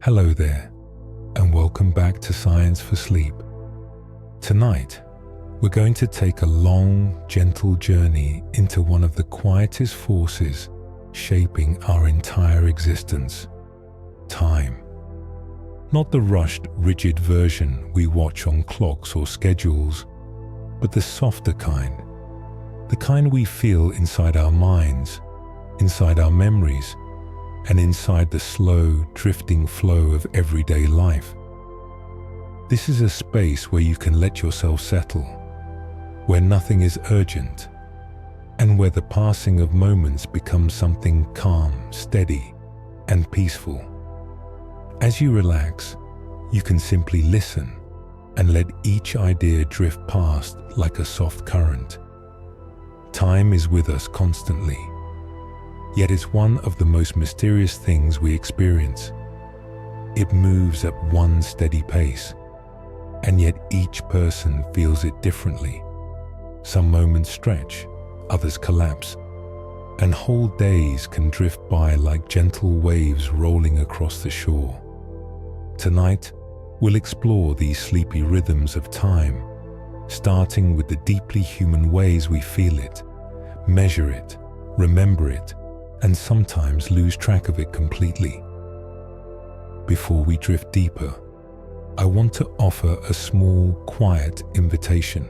Hello there, and welcome back to Science for Sleep. Tonight, we're going to take a long, gentle journey into one of the quietest forces shaping our entire existence: time. Not the rushed, rigid version we watch on clocks or schedules, but the softer kind. The kind we feel inside our minds, inside our memories, and inside the slow, drifting flow of everyday life. This is a space where you can let yourself settle, where nothing is urgent, and where the passing of moments becomes something calm, steady, and peaceful. As you relax, you can simply listen and let each idea drift past like a soft current. Time is with us constantly, yet it's one of the most mysterious things we experience. It moves at one steady pace, and yet each person feels it differently. Some moments stretch, others collapse, and whole days can drift by like gentle waves rolling across the shore. Tonight, we'll explore these sleepy rhythms of time, starting with the deeply human ways we feel it, measure it, remember it, and sometimes lose track of it completely. Before we drift deeper, I want to offer a small, quiet invitation.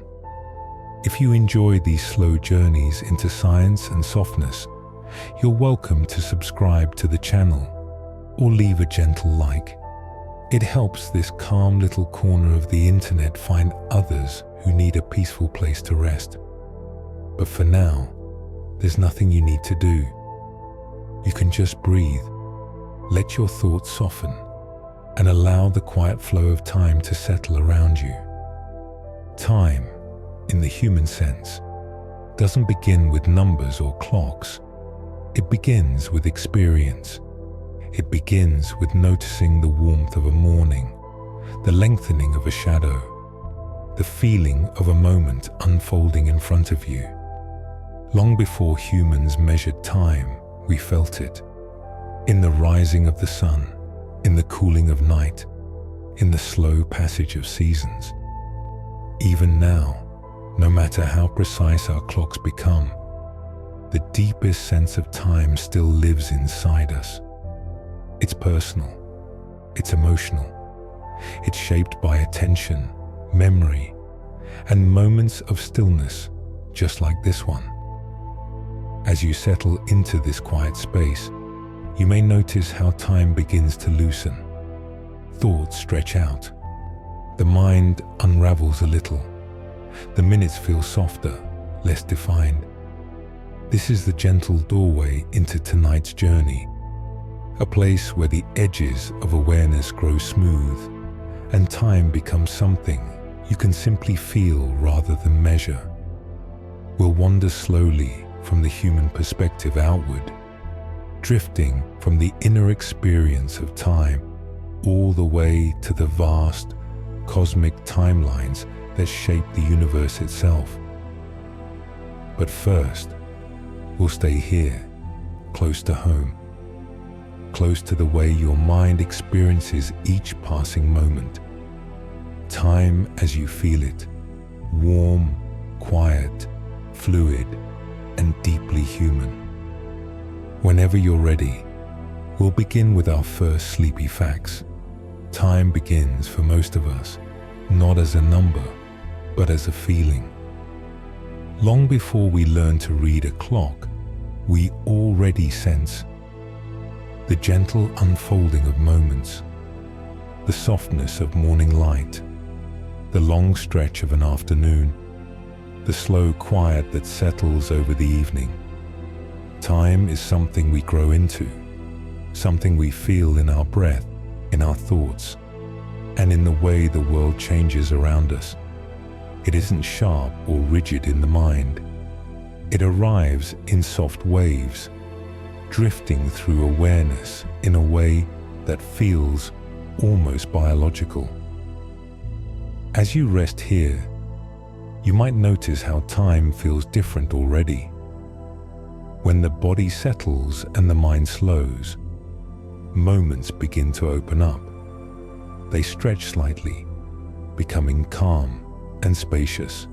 If you enjoy these slow journeys into science and softness, you're welcome to subscribe to the channel or leave a gentle like. It helps this calm little corner of the internet find others who need a peaceful place to rest. But for now, there's nothing you need to do. You can just breathe, let your thoughts soften, and allow the quiet flow of time to settle around you. Time, in the human sense, doesn't begin with numbers or clocks. It begins with experience. It begins with noticing the warmth of a morning, the lengthening of a shadow, the feeling of a moment unfolding in front of you. Long before humans measured time, we felt it. In the rising of the sun, in the cooling of night, in the slow passage of seasons. Even now, no matter how precise our clocks become, the deepest sense of time still lives inside us. It's personal, it's emotional, it's shaped by attention, memory, and moments of stillness, just like this one. As you settle into this quiet space, you may notice how time begins to loosen. Thoughts stretch out. The mind unravels a little. The minutes feel softer, less defined. This is the gentle doorway into tonight's journey, a place where the edges of awareness grow smooth and time becomes something you can simply feel rather than measure. We'll wander slowly from the human perspective outward, drifting from the inner experience of time all the way to the vast, cosmic timelines that shape the universe itself. But first, we'll stay here, close to home, close to the way your mind experiences each passing moment. Time as you feel it, warm, quiet, fluid, and deeply human. Whenever you're ready, we'll begin with our first sleepy facts. Time begins for most of us, not as a number, but as a feeling. Long before we learn to read a clock, we already sense the gentle unfolding of moments, the softness of morning light, the long stretch of an afternoon, the slow quiet that settles over the evening. Time is something we grow into, something we feel in our breath, in our thoughts, and in the way the world changes around us. It isn't sharp or rigid in the mind. It arrives in soft waves, drifting through awareness in a way that feels almost biological. As you rest here, you might notice how time feels different already. When the body settles and the mind slows, moments begin to open up. They stretch slightly, becoming calm and spacious.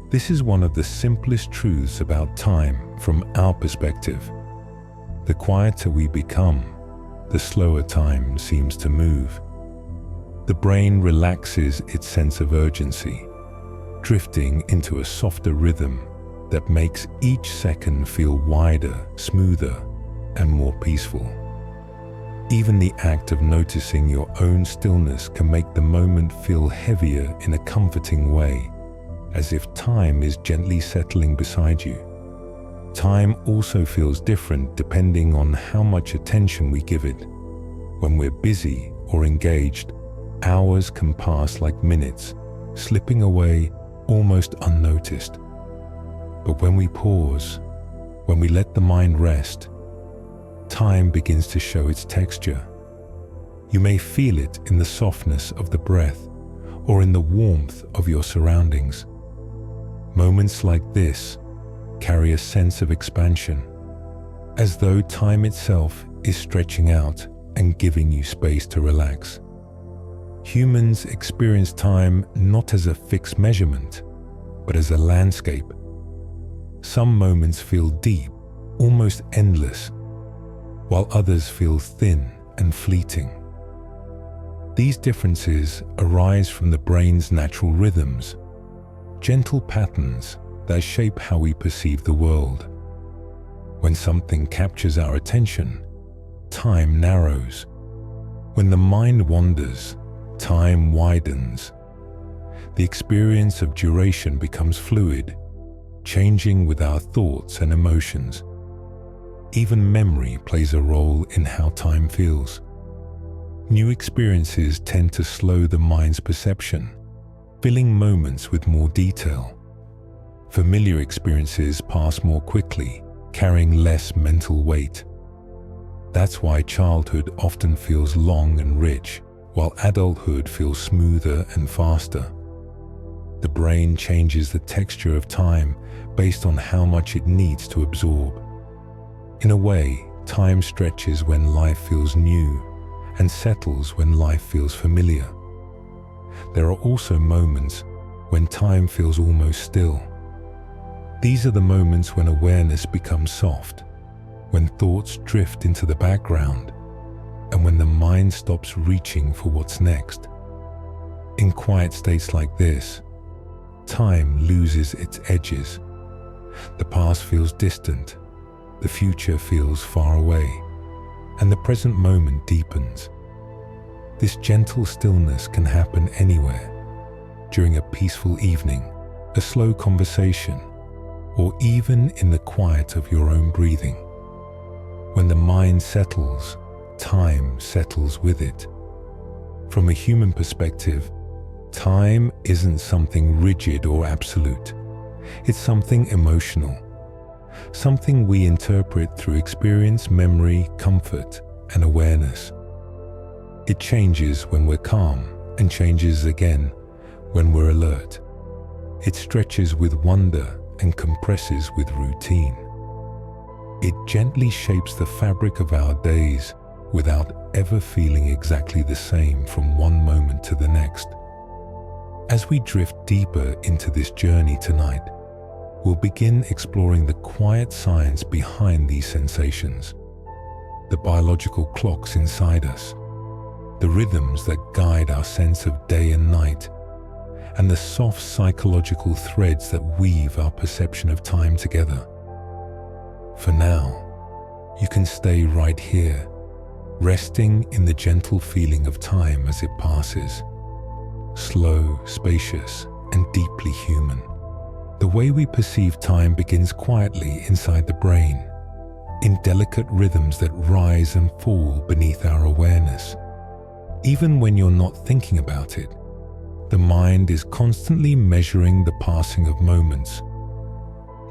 This is one of the simplest truths about time from our perspective. The quieter we become, the slower time seems to move. The brain relaxes its sense of urgency, drifting into a softer rhythm that makes each second feel wider, smoother, and more peaceful. Even the act of noticing your own stillness can make the moment feel heavier in a comforting way, as if time is gently settling beside you. Time also feels different depending on how much attention we give it. When we're busy or engaged, hours can pass like minutes, slipping away almost unnoticed. But when we pause, when we let the mind rest, time begins to show its texture. You may feel it in the softness of the breath or in the warmth of your surroundings. Moments like this carry a sense of expansion, as though time itself is stretching out and giving you space to relax. Humans experience time not as a fixed measurement, but as a landscape. Some moments feel deep, almost endless, while others feel thin and fleeting. These differences arise from the brain's natural rhythms, gentle patterns that shape how we perceive the world. When something captures our attention, time narrows. When the mind wanders, time widens. The experience of duration becomes fluid, changing with our thoughts and emotions. Even memory plays a role in how time feels. New experiences tend to slow the mind's perception, filling moments with more detail. Familiar experiences pass more quickly, carrying less mental weight. That's why childhood often feels long and rich, while adulthood feels smoother and faster. The brain changes the texture of time based on how much it needs to absorb. In a way, time stretches when life feels new and settles when life feels familiar. There are also moments when time feels almost still. These are the moments when awareness becomes soft, when thoughts drift into the background, and when the mind stops reaching for what's next. In quiet states like this, time loses its edges. The past feels distant, the future feels far away, and the present moment deepens. This gentle stillness can happen anywhere, during a peaceful evening, a slow conversation, or even in the quiet of your own breathing. When the mind settles, time settles with it. From a human perspective, time isn't something rigid or absolute. It's something emotional, something we interpret through experience, memory, comfort, and awareness. It changes when we're calm and changes again when we're alert. It stretches with wonder and compresses with routine. It gently shapes the fabric of our days without ever feeling exactly the same from one moment to the next. As we drift deeper into this journey tonight, we'll begin exploring the quiet science behind these sensations, the biological clocks inside us, the rhythms that guide our sense of day and night, and the soft psychological threads that weave our perception of time together. For now, you can stay right here, resting in the gentle feeling of time as it passes, slow, spacious, and deeply human. The way we perceive time begins quietly inside the brain, in delicate rhythms that rise and fall beneath our awareness. Even when you're not thinking about it, the mind is constantly measuring the passing of moments,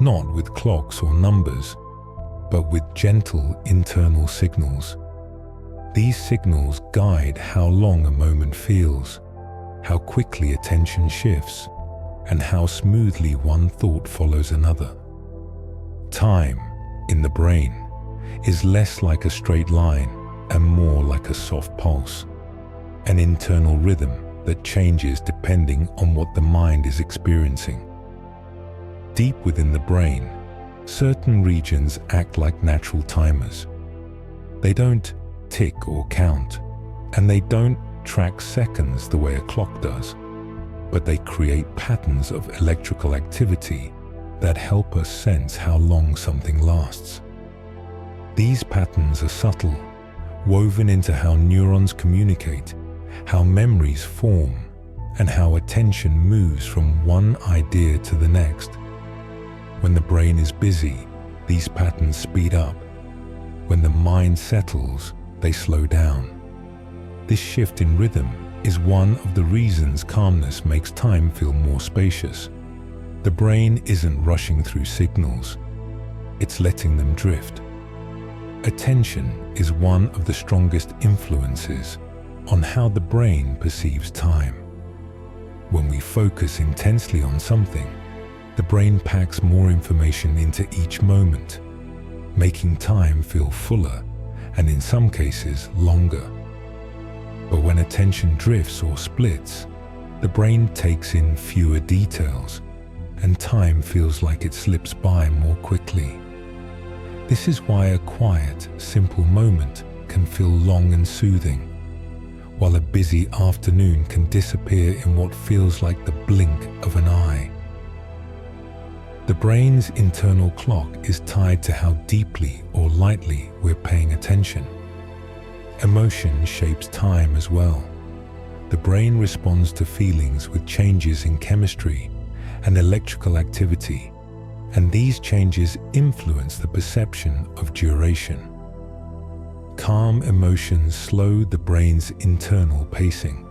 not with clocks or numbers, but with gentle internal signals. These signals guide how long a moment feels, how quickly attention shifts, and how smoothly one thought follows another. Time, in the brain, is less like a straight line and more like a soft pulse, an internal rhythm that changes depending on what the mind is experiencing. Deep within the brain, certain regions act like natural timers. They don't tick or count, and they don't track seconds the way a clock does, but they create patterns of electrical activity that help us sense how long something lasts. These patterns are subtle, woven into how neurons communicate, how memories form, and how attention moves from one idea to the next. When the brain is busy, these patterns speed up. When the mind settles, they slow down. This shift in rhythm is one of the reasons calmness makes time feel more spacious. The brain isn't rushing through signals, it's letting them drift. Attention is one of the strongest influences on how the brain perceives time. When we focus intensely on something, the brain packs more information into each moment, making time feel fuller and in some cases longer. But when attention drifts or splits, the brain takes in fewer details and time feels like it slips by more quickly. This is why a quiet, simple moment can feel long and soothing, while a busy afternoon can disappear in what feels like the blink of an eye. The brain's internal clock is tied to how deeply or lightly we're paying attention. Emotion shapes time as well. The brain responds to feelings with changes in chemistry and electrical activity, and these changes influence the perception of duration. Calm emotions slow the brain's internal pacing.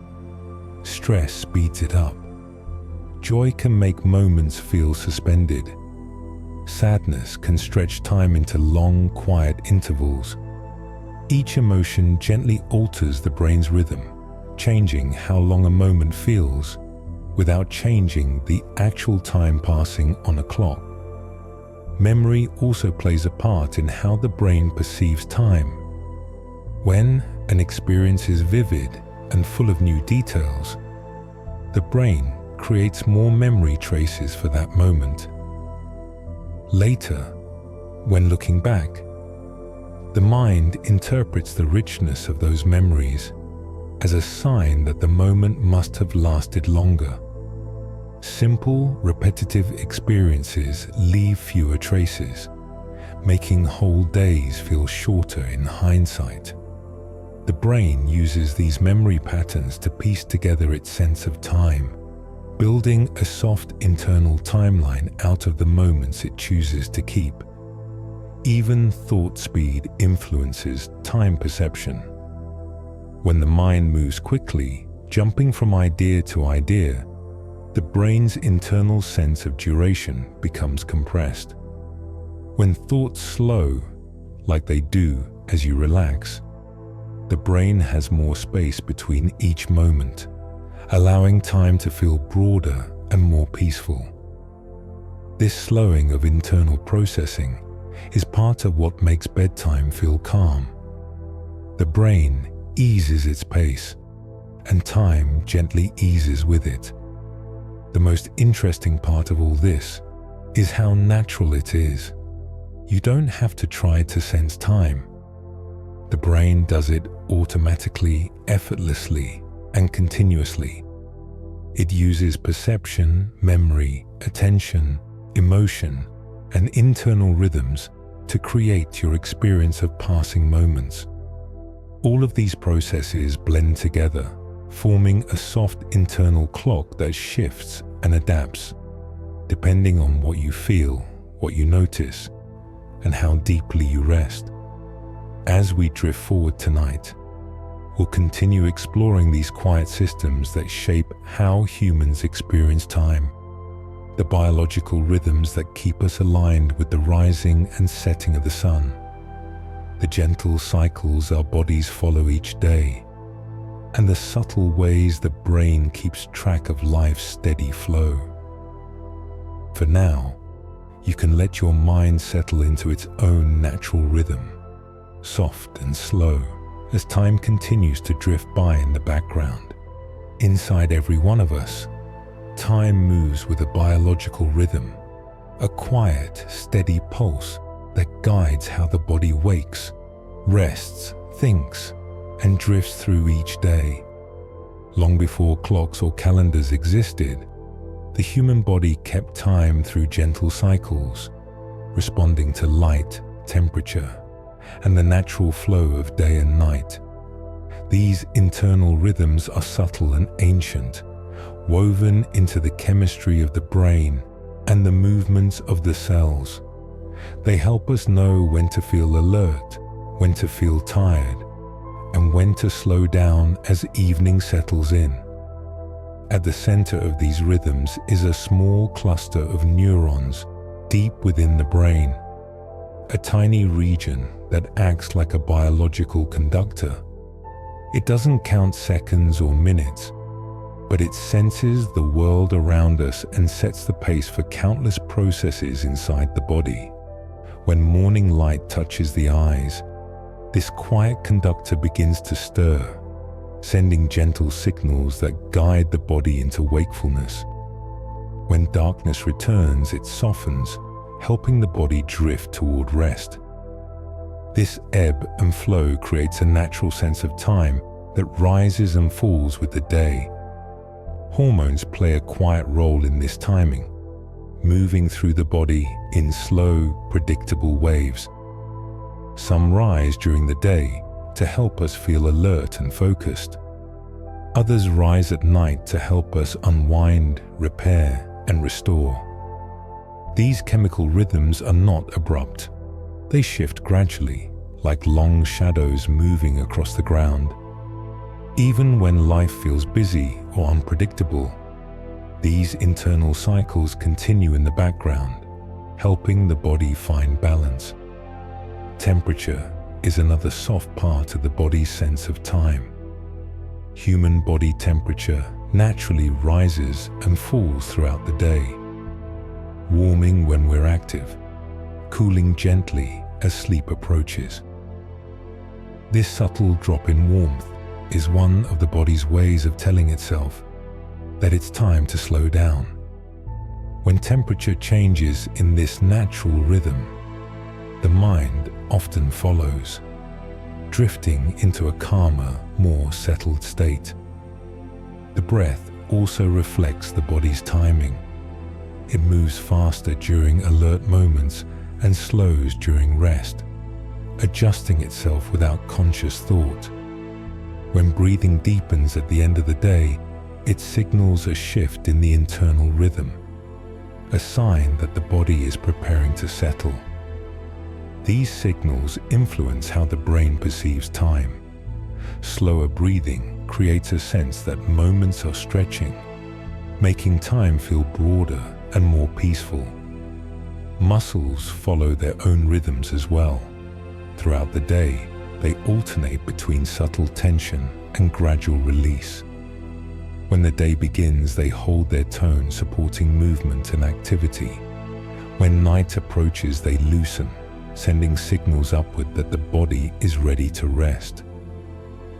Stress speeds it up. Joy can make moments feel suspended. Sadness can stretch time into long, quiet intervals. Each emotion gently alters the brain's rhythm, changing how long a moment feels without changing the actual time passing on a clock. Memory also plays a part in how the brain perceives time. When an experience is vivid and full of new details, the brain creates more memory traces for that moment. Later, when looking back, the mind interprets the richness of those memories as a sign that the moment must have lasted longer. Simple, repetitive experiences leave fewer traces, making whole days feel shorter in hindsight. The brain uses these memory patterns to piece together its sense of time, building a soft internal timeline out of the moments it chooses to keep. Even thought speed influences time perception. When the mind moves quickly, jumping from idea to idea, the brain's internal sense of duration becomes compressed. When thoughts slow, like they do as you relax, the brain has more space between each moment, allowing time to feel broader and more peaceful. This slowing of internal processing is part of what makes bedtime feel calm. The brain eases its pace, and time gently eases with it. The most interesting part of all this is how natural it is. You don't have to try to sense time. The brain does it automatically, effortlessly, and continuously. It uses perception, memory, attention, emotion, and internal rhythms to create your experience of passing moments. All of these processes blend together, forming a soft internal clock that shifts and adapts, depending on what you feel, what you notice, and how deeply you rest. As we drift forward tonight, we'll continue exploring these quiet systems that shape how humans experience time, the biological rhythms that keep us aligned with the rising and setting of the sun, the gentle cycles our bodies follow each day, and the subtle ways the brain keeps track of life's steady flow. For now, you can let your mind settle into its own natural rhythm, soft and slow, as time continues to drift by in the background. Inside every one of us, time moves with a biological rhythm, a quiet, steady pulse that guides how the body wakes, rests, thinks, and drifts through each day. Long before clocks or calendars existed, the human body kept time through gentle cycles, responding to light, temperature, and the natural flow of day and night. These internal rhythms are subtle and ancient, woven into the chemistry of the brain and the movements of the cells. They help us know when to feel alert, when to feel tired, and when to slow down as evening settles in. At the center of these rhythms is a small cluster of neurons deep within the brain, a tiny region that acts like a biological conductor. It doesn't count seconds or minutes, but it senses the world around us and sets the pace for countless processes inside the body. When morning light touches the eyes, this quiet conductor begins to stir, sending gentle signals that guide the body into wakefulness. When darkness returns, it softens, helping the body drift toward rest. This ebb and flow creates a natural sense of time that rises and falls with the day. Hormones play a quiet role in this timing, moving through the body in slow, predictable waves. Some rise during the day to help us feel alert and focused. Others rise at night to help us unwind, repair, and restore. These chemical rhythms are not abrupt. They shift gradually, like long shadows moving across the ground. Even when life feels busy or unpredictable, these internal cycles continue in the background, helping the body find balance. Temperature is another soft part of the body's sense of time. Human body temperature naturally rises and falls throughout the day, warming when we're active, cooling gently as sleep approaches. This subtle drop in warmth is one of the body's ways of telling itself that it's time to slow down. When temperature changes in this natural rhythm, the mind often follows, drifting into a calmer, more settled state. The breath also reflects the body's timing. It moves faster during alert moments and slows during rest, adjusting itself without conscious thought. When breathing deepens at the end of the day, it signals a shift in the internal rhythm, a sign that the body is preparing to settle. These signals influence how the brain perceives time. Slower breathing creates a sense that moments are stretching, making time feel broader and more peaceful. Muscles follow their own rhythms as well. Throughout the day, they alternate between subtle tension and gradual release. When the day begins, they hold their tone, supporting movement and activity. When night approaches, they loosen, sending signals upward that the body is ready to rest.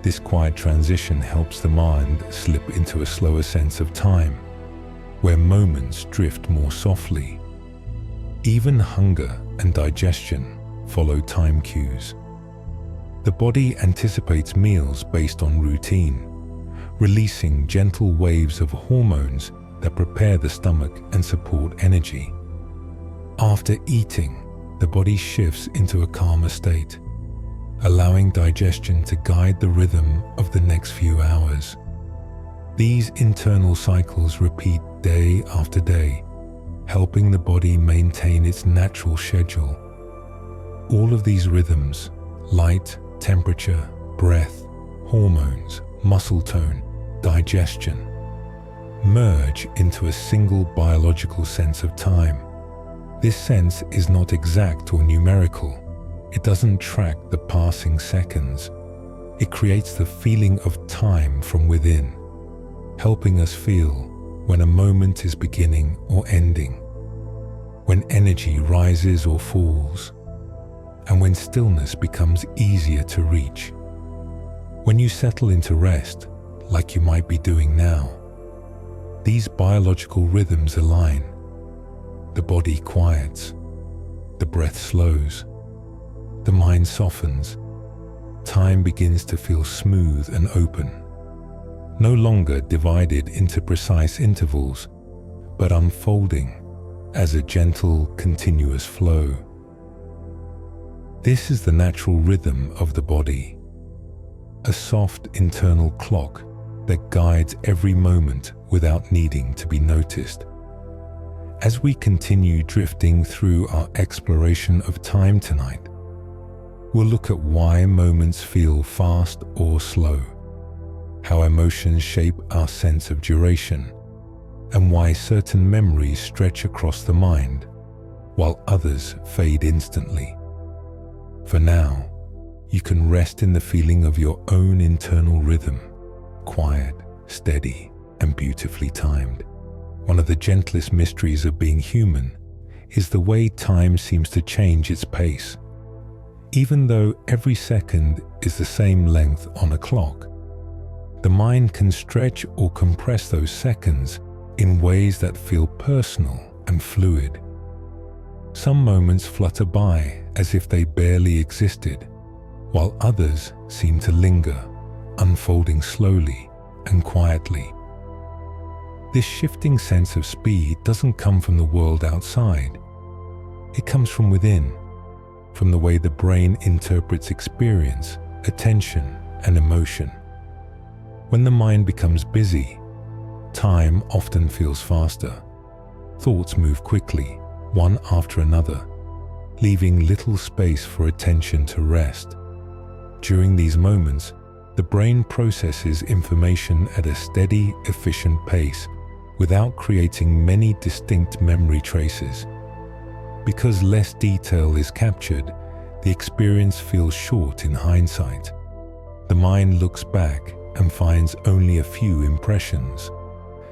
This quiet transition helps the mind slip into a slower sense of time, where moments drift more softly. Even hunger and digestion follow time cues. The body anticipates meals based on routine, releasing gentle waves of hormones that prepare the stomach and support energy. After eating, the body shifts into a calmer state, allowing digestion to guide the rhythm of the next few hours. These internal cycles repeat day after day, helping the body maintain its natural schedule. All of these rhythms, light, temperature, breath, hormones, muscle tone, digestion, merge into a single biological sense of time. This sense is not exact or numerical. It doesn't track the passing seconds. It creates the feeling of time from within, helping us feel when a moment is beginning or ending, when energy rises or falls, and when stillness becomes easier to reach. When you settle into rest, like you might be doing now, these biological rhythms align. The body quiets, the breath slows, the mind softens. Time begins to feel smooth and open, no longer divided into precise intervals, but unfolding as a gentle, continuous flow. This is the natural rhythm of the body, a soft internal clock that guides every moment without needing to be noticed. As we continue drifting through our exploration of time tonight, we'll look at why moments feel fast or slow, how emotions shape our sense of duration, and why certain memories stretch across the mind, while others fade instantly. For now, you can rest in the feeling of your own internal rhythm, quiet, steady, and beautifully timed. One of the gentlest mysteries of being human is the way time seems to change its pace. Even though every second is the same length on a clock, the mind can stretch or compress those seconds in ways that feel personal and fluid. Some moments flutter by as if they barely existed, while others seem to linger, unfolding slowly and quietly. This shifting sense of speed doesn't come from the world outside. It comes from within, from the way the brain interprets experience, attention, and emotion. When the mind becomes busy, time often feels faster. Thoughts move quickly, one after another, leaving little space for attention to rest. During these moments, the brain processes information at a steady, efficient pace without creating many distinct memory traces. Because less detail is captured, the experience feels short in hindsight. The mind looks back and finds only a few impressions,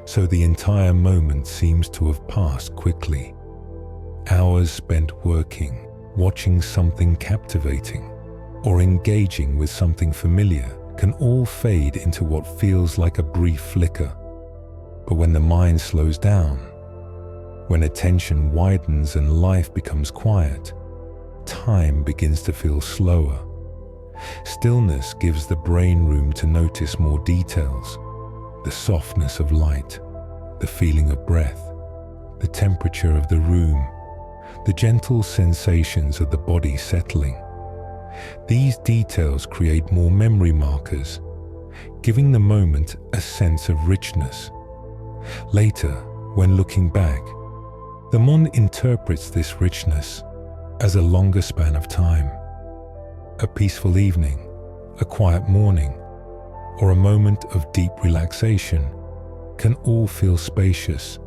so the entire moment seems to have passed quickly. Hours spent working, watching something captivating, or engaging with something familiar can all fade into what feels like a brief flicker. But when the mind slows down, when attention widens and life becomes quiet, time begins to feel slower. Stillness gives the brain room to notice more details: the softness of light, the feeling of breath, the temperature of the room, the gentle sensations of the body settling. These details create more memory markers, giving the moment a sense of richness. Later, when looking back, the mind interprets this richness as a longer span of time. A peaceful evening, a quiet morning, or a moment of deep relaxation can all feel spacious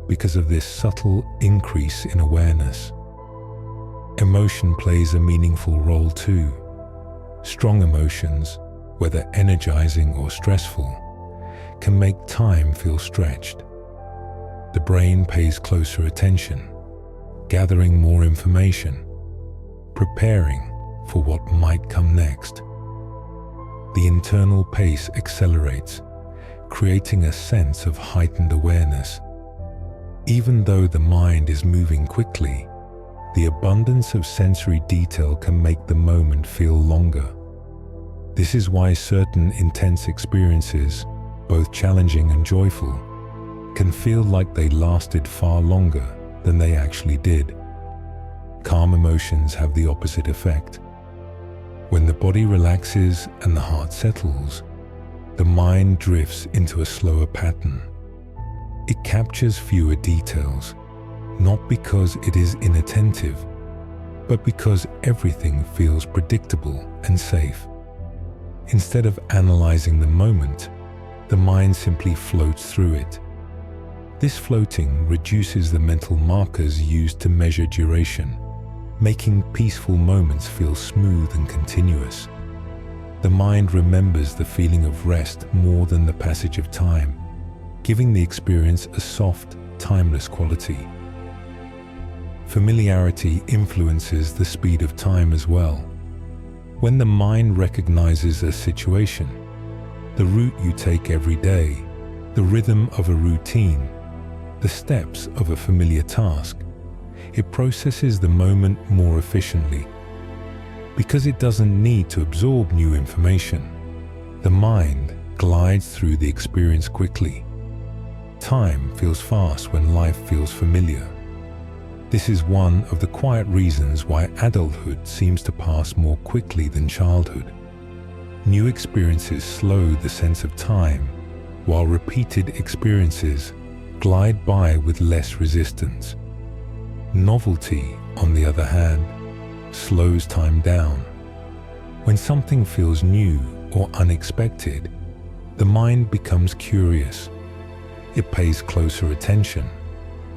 because of this subtle increase in awareness. Emotion plays a meaningful role too. Strong emotions, whether energizing or stressful, can make time feel stretched. The brain pays closer attention, gathering more information, preparing for what might come next. The internal pace accelerates, creating a sense of heightened awareness. Even though the mind is moving quickly, the abundance of sensory detail can make the moment feel longer. This is why certain intense experiences, both challenging and joyful, can feel like they lasted far longer than they actually did. Calm emotions have the opposite effect. When the body relaxes and the heart settles, the mind drifts into a slower pattern. It captures fewer details, not because it is inattentive, but because everything feels predictable and safe. Instead of analyzing the moment, the mind simply floats through it. This floating reduces the mental markers used to measure duration, making peaceful moments feel smooth and continuous. The mind remembers the feeling of rest more than the passage of time, giving the experience a soft, timeless quality. Familiarity influences the speed of time as well. When the mind recognizes a situation, the route you take every day, the rhythm of a routine, the steps of a familiar task, it processes the moment more efficiently. Because it doesn't need to absorb new information, the mind glides through the experience quickly. Time feels fast when life feels familiar. This is one of the quiet reasons why adulthood seems to pass more quickly than childhood. New experiences slow the sense of time, while repeated experiences glide by with less resistance. Novelty, on the other hand, slows time down. When something feels new or unexpected, the mind becomes curious. It pays closer attention,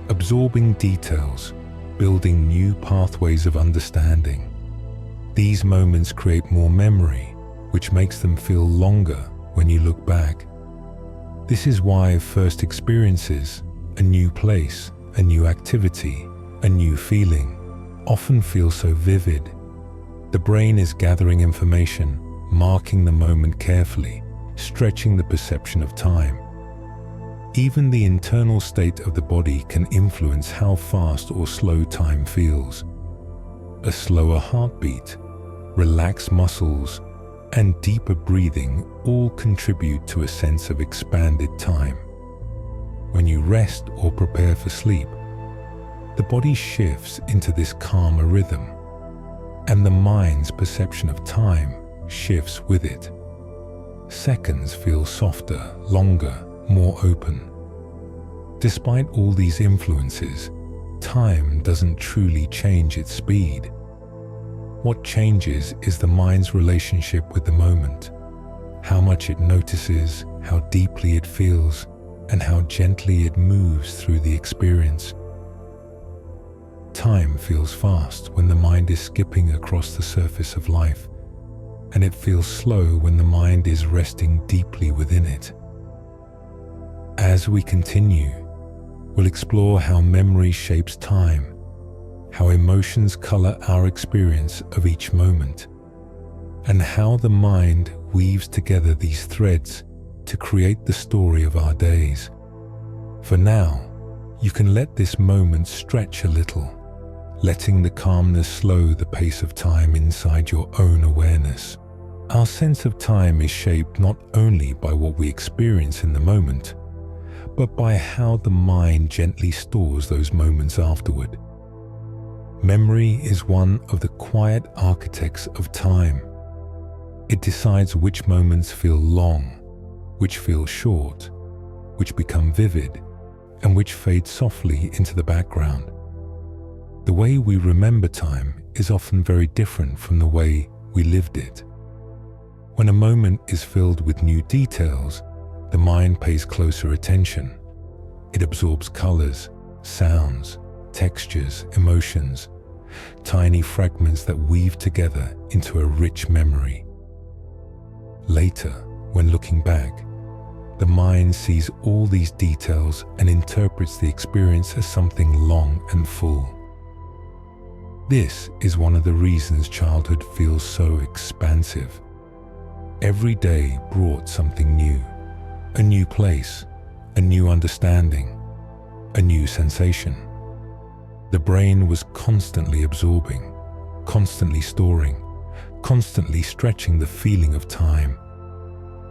absorbing details, building new pathways of understanding. These moments create more memory, which makes them feel longer when you look back. This is why first experiences, a new place, a new activity, a new feeling, often feel so vivid. The brain is gathering information, marking the moment carefully, stretching the perception of time. Even the internal state of the body can influence how fast or slow time feels. A slower heartbeat, relaxed muscles, and deeper breathing all contribute to a sense of expanded time. When you rest or prepare for sleep, the body shifts into this calmer rhythm, and the mind's perception of time shifts with it. Seconds feel softer, longer, more open. Despite all these influences, time doesn't truly change its speed. What changes is the mind's relationship with the moment, how much it notices, how deeply it feels, and how gently it moves through the experience. Time feels fast when the mind is skipping across the surface of life, and it feels slow when the mind is resting deeply within it. As we continue, we'll explore how memory shapes time, how emotions color our experience of each moment, and how the mind weaves together these threads to create the story of our days. For now, you can let this moment stretch a little, letting the calmness slow the pace of time inside your own awareness. Our sense of time is shaped not only by what we experience in the moment, but by how the mind gently stores those moments afterward. Memory is one of the quiet architects of time. It decides which moments feel long, which feel short, which become vivid, and which fade softly into the background. The way we remember time is often very different from the way we lived it. When a moment is filled with new details, the mind pays closer attention. It absorbs colors, sounds, textures, emotions, tiny fragments that weave together into a rich memory. Later, when looking back, the mind sees all these details and interprets the experience as something long and full. This is one of the reasons childhood feels so expansive. Every day brought something new, a new place, a new understanding, a new sensation. The brain was constantly absorbing, constantly storing, constantly stretching the feeling of time.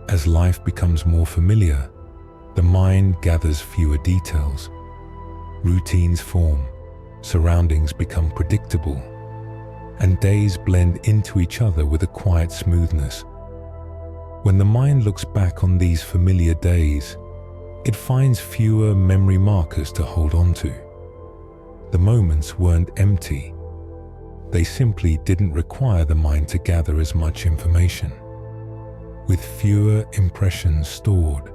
As life becomes more familiar, the mind gathers fewer details. Routines form, surroundings become predictable, and days blend into each other with a quiet smoothness. When the mind looks back on these familiar days, it finds fewer memory markers to hold on to. The moments weren't empty. They simply didn't require the mind to gather as much information. With fewer impressions stored,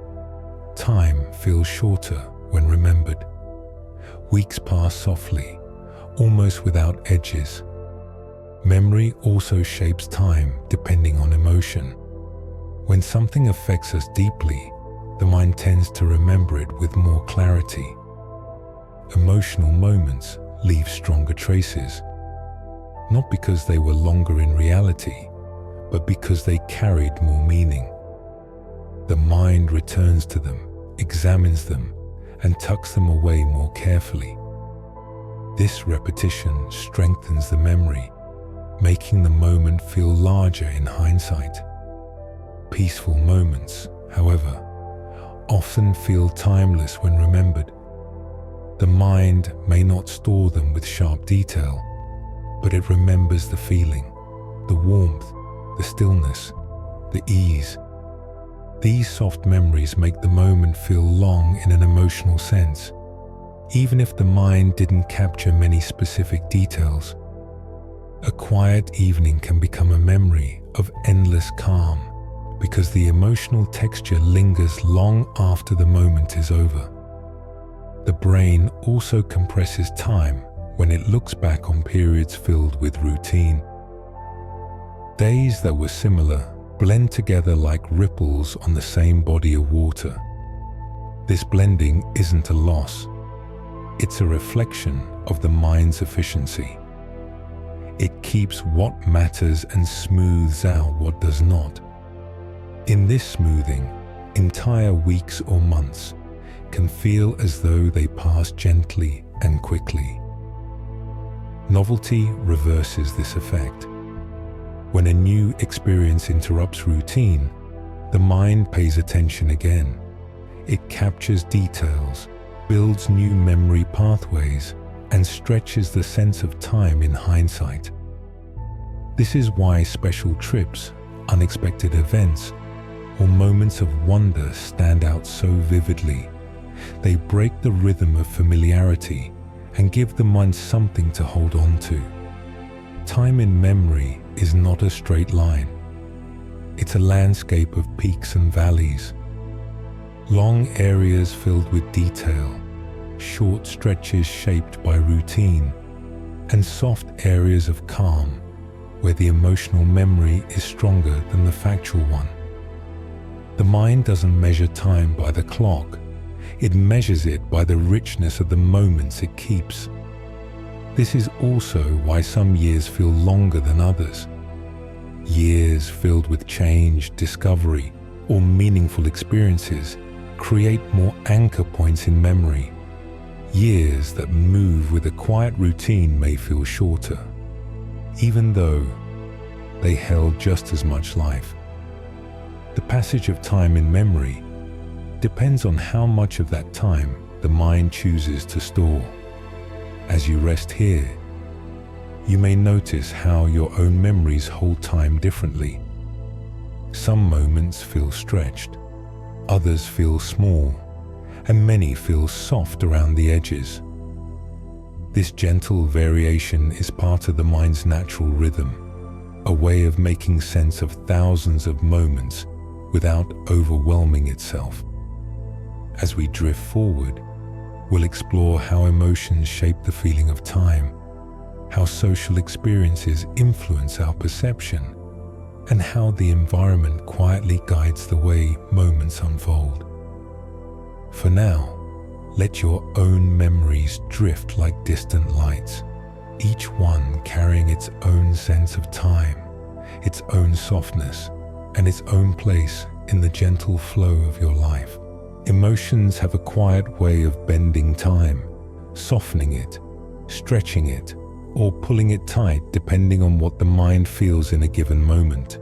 time feels shorter when remembered. Weeks pass softly, almost without edges. Memory also shapes time depending on emotion. When something affects us deeply, the mind tends to remember it with more clarity. Emotional moments leave stronger traces, not because they were longer in reality, but because they carried more meaning. The mind returns to them, examines them, and tucks them away more carefully. This repetition strengthens the memory, making the moment feel larger in hindsight. Peaceful moments, however, often feel timeless when remembered. The mind may not store them with sharp detail, but it remembers the feeling, the warmth, the stillness, the ease. These soft memories make the moment feel long in an emotional sense, even if the mind didn't capture many specific details. A quiet evening can become a memory of endless calm because the emotional texture lingers long after the moment is over. The brain also compresses time when it looks back on periods filled with routine. Days that were similar blend together like ripples on the same body of water. This blending isn't a loss. It's a reflection of the mind's efficiency. It keeps what matters and smooths out what does not. In this smoothing, entire weeks or months can feel as though they pass gently and quickly. Novelty reverses this effect. When a new experience interrupts routine, the mind pays attention again. It captures details, builds new memory pathways, and stretches the sense of time in hindsight. This is why special trips, unexpected events, or moments of wonder stand out so vividly. They break the rhythm of familiarity and give the mind something to hold on to. Time in memory is not a straight line. It's a landscape of peaks and valleys. Long areas filled with detail, short stretches shaped by routine, and soft areas of calm where the emotional memory is stronger than the factual one. The mind doesn't measure time by the clock. It measures it by the richness of the moments it keeps. This is also why some years feel longer than others. Years filled with change, discovery, or meaningful experiences create more anchor points in memory. Years that move with a quiet routine may feel shorter, even though they held just as much life. The passage of time in memory depends on how much of that time the mind chooses to store. As you rest here, you may notice how your own memories hold time differently. Some moments feel stretched, others feel small, and many feel soft around the edges. This gentle variation is part of the mind's natural rhythm, a way of making sense of thousands of moments without overwhelming itself. As we drift forward, we'll explore how emotions shape the feeling of time, how social experiences influence our perception, and how the environment quietly guides the way moments unfold. For now, let your own memories drift like distant lights, each one carrying its own sense of time, its own softness, and its own place in the gentle flow of your life. Emotions have a quiet way of bending time, softening it, stretching it, or pulling it tight depending on what the mind feels in a given moment.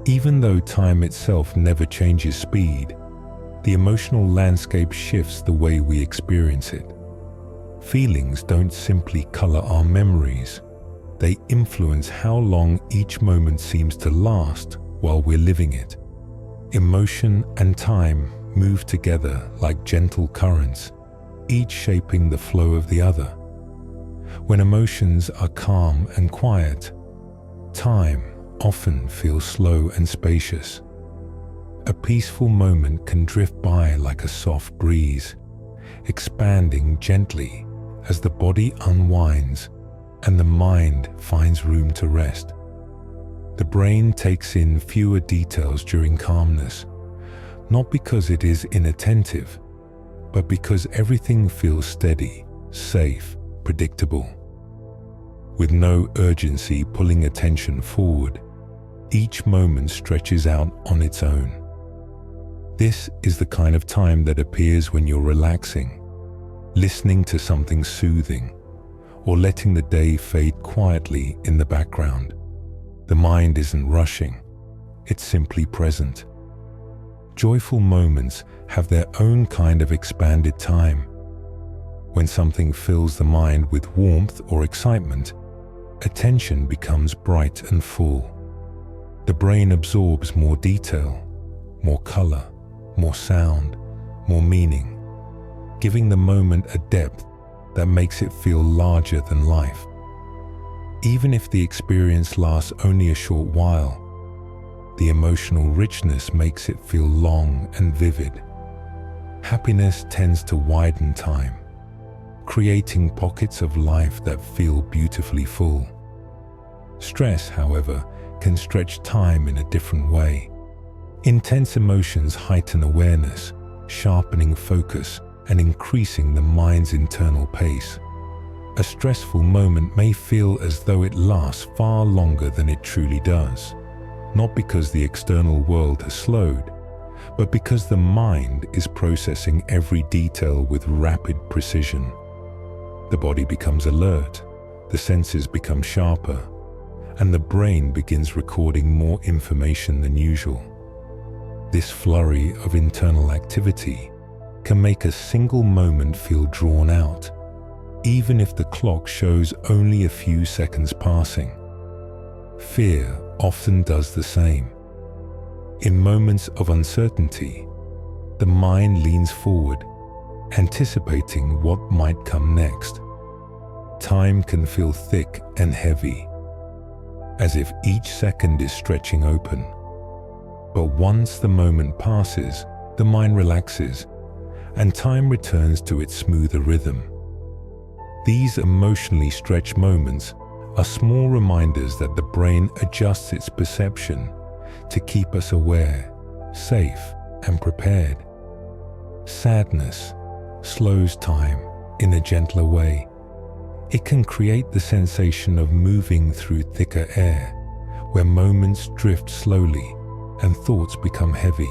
Even though time itself never changes speed, the emotional landscape shifts the way we experience it. Feelings don't simply color our memories. They influence how long each moment seems to last while we're living it. Emotion and time move together like gentle currents, each shaping the flow of the other. When emotions are calm and quiet, time often feels slow and spacious. A peaceful moment can drift by like a soft breeze, expanding gently as the body unwinds and the mind finds room to rest. The brain takes in fewer details during calmness, not because it is inattentive, but because everything feels steady, safe, predictable. With no urgency pulling attention forward, each moment stretches out on its own. This is the kind of time that appears when you're relaxing, listening to something soothing, or letting the day fade quietly in the background. The mind isn't rushing, it's simply present. Joyful moments have their own kind of expanded time. When something fills the mind with warmth or excitement, attention becomes bright and full. The brain absorbs more detail, more color, more sound, more meaning, giving the moment a depth that makes it feel larger than life. Even if the experience lasts only a short while, the emotional richness makes it feel long and vivid. Happiness tends to widen time, creating pockets of life that feel beautifully full. Stress, however, can stretch time in a different way. Intense emotions heighten awareness, sharpening focus and increasing the mind's internal pace. A stressful moment may feel as though it lasts far longer than it truly does, not because the external world has slowed, but because the mind is processing every detail with rapid precision. The body becomes alert, the senses become sharper, and the brain begins recording more information than usual. This flurry of internal activity can make a single moment feel drawn out, even if the clock shows only a few seconds passing. Fear often does the same. In moments of uncertainty, the mind leans forward, anticipating what might come next. Time can feel thick and heavy, as if each second is stretching open. But once the moment passes, the mind relaxes, and time returns to its smoother rhythm. These emotionally stretched moments are small reminders that the brain adjusts its perception to keep us aware, safe, and prepared. Sadness slows time in a gentler way. It can create the sensation of moving through thicker air, where moments drift slowly and thoughts become heavy.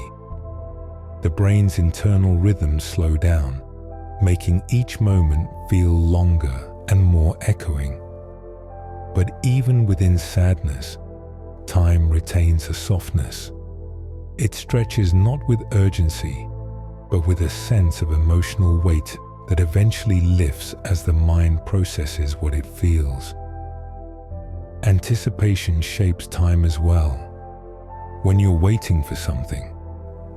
The brain's internal rhythms slow down, making each moment feel longer and more echoing. But even within sadness, time retains a softness. It stretches not with urgency, but with a sense of emotional weight that eventually lifts as the mind processes what it feels. Anticipation shapes time as well. When you're waiting for something,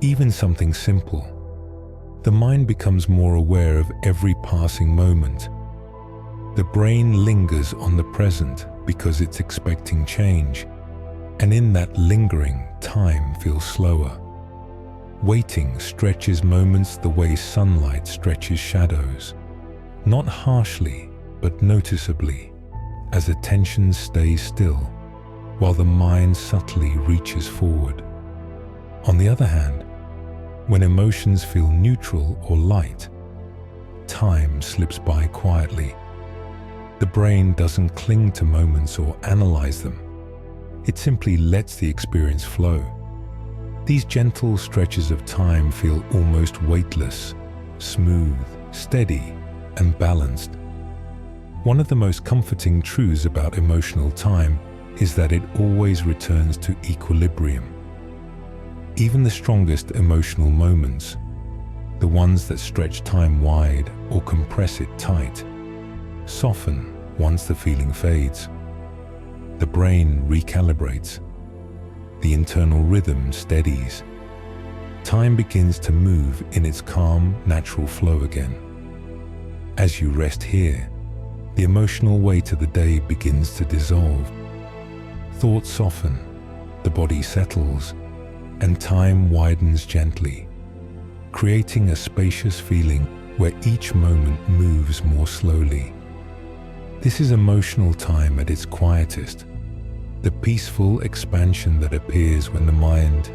even something simple, the mind becomes more aware of every passing moment. The brain lingers on the present because it's expecting change, and in that lingering, time feels slower. Waiting stretches moments the way sunlight stretches shadows, not harshly, but noticeably, as attention stays still, while the mind subtly reaches forward. On the other hand, when emotions feel neutral or light, time slips by quietly. The brain doesn't cling to moments or analyze them. It simply lets the experience flow. These gentle stretches of time feel almost weightless, smooth, steady, and balanced. One of the most comforting truths about emotional time is that it always returns to equilibrium. Even the strongest emotional moments, the ones that stretch time wide or compress it tight, soften once the feeling fades. The brain recalibrates. The internal rhythm steadies. Time begins to move in its calm, natural flow again. As you rest here, the emotional weight of the day begins to dissolve. Thoughts soften, the body settles, and time widens gently, creating a spacious feeling where each moment moves more slowly. This is emotional time at its quietest, the peaceful expansion that appears when the mind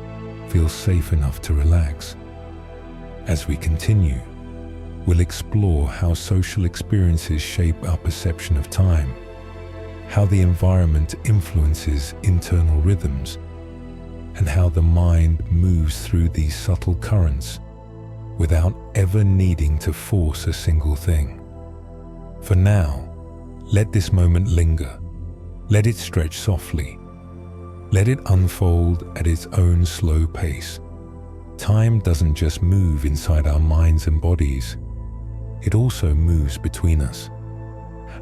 feels safe enough to relax. As we continue, we'll explore how social experiences shape our perception of time, how the environment influences internal rhythms, and how the mind moves through these subtle currents without ever needing to force a single thing. For now, let this moment linger. Let it stretch softly. Let it unfold at its own slow pace. Time doesn't just move inside our minds and bodies. It also moves between us.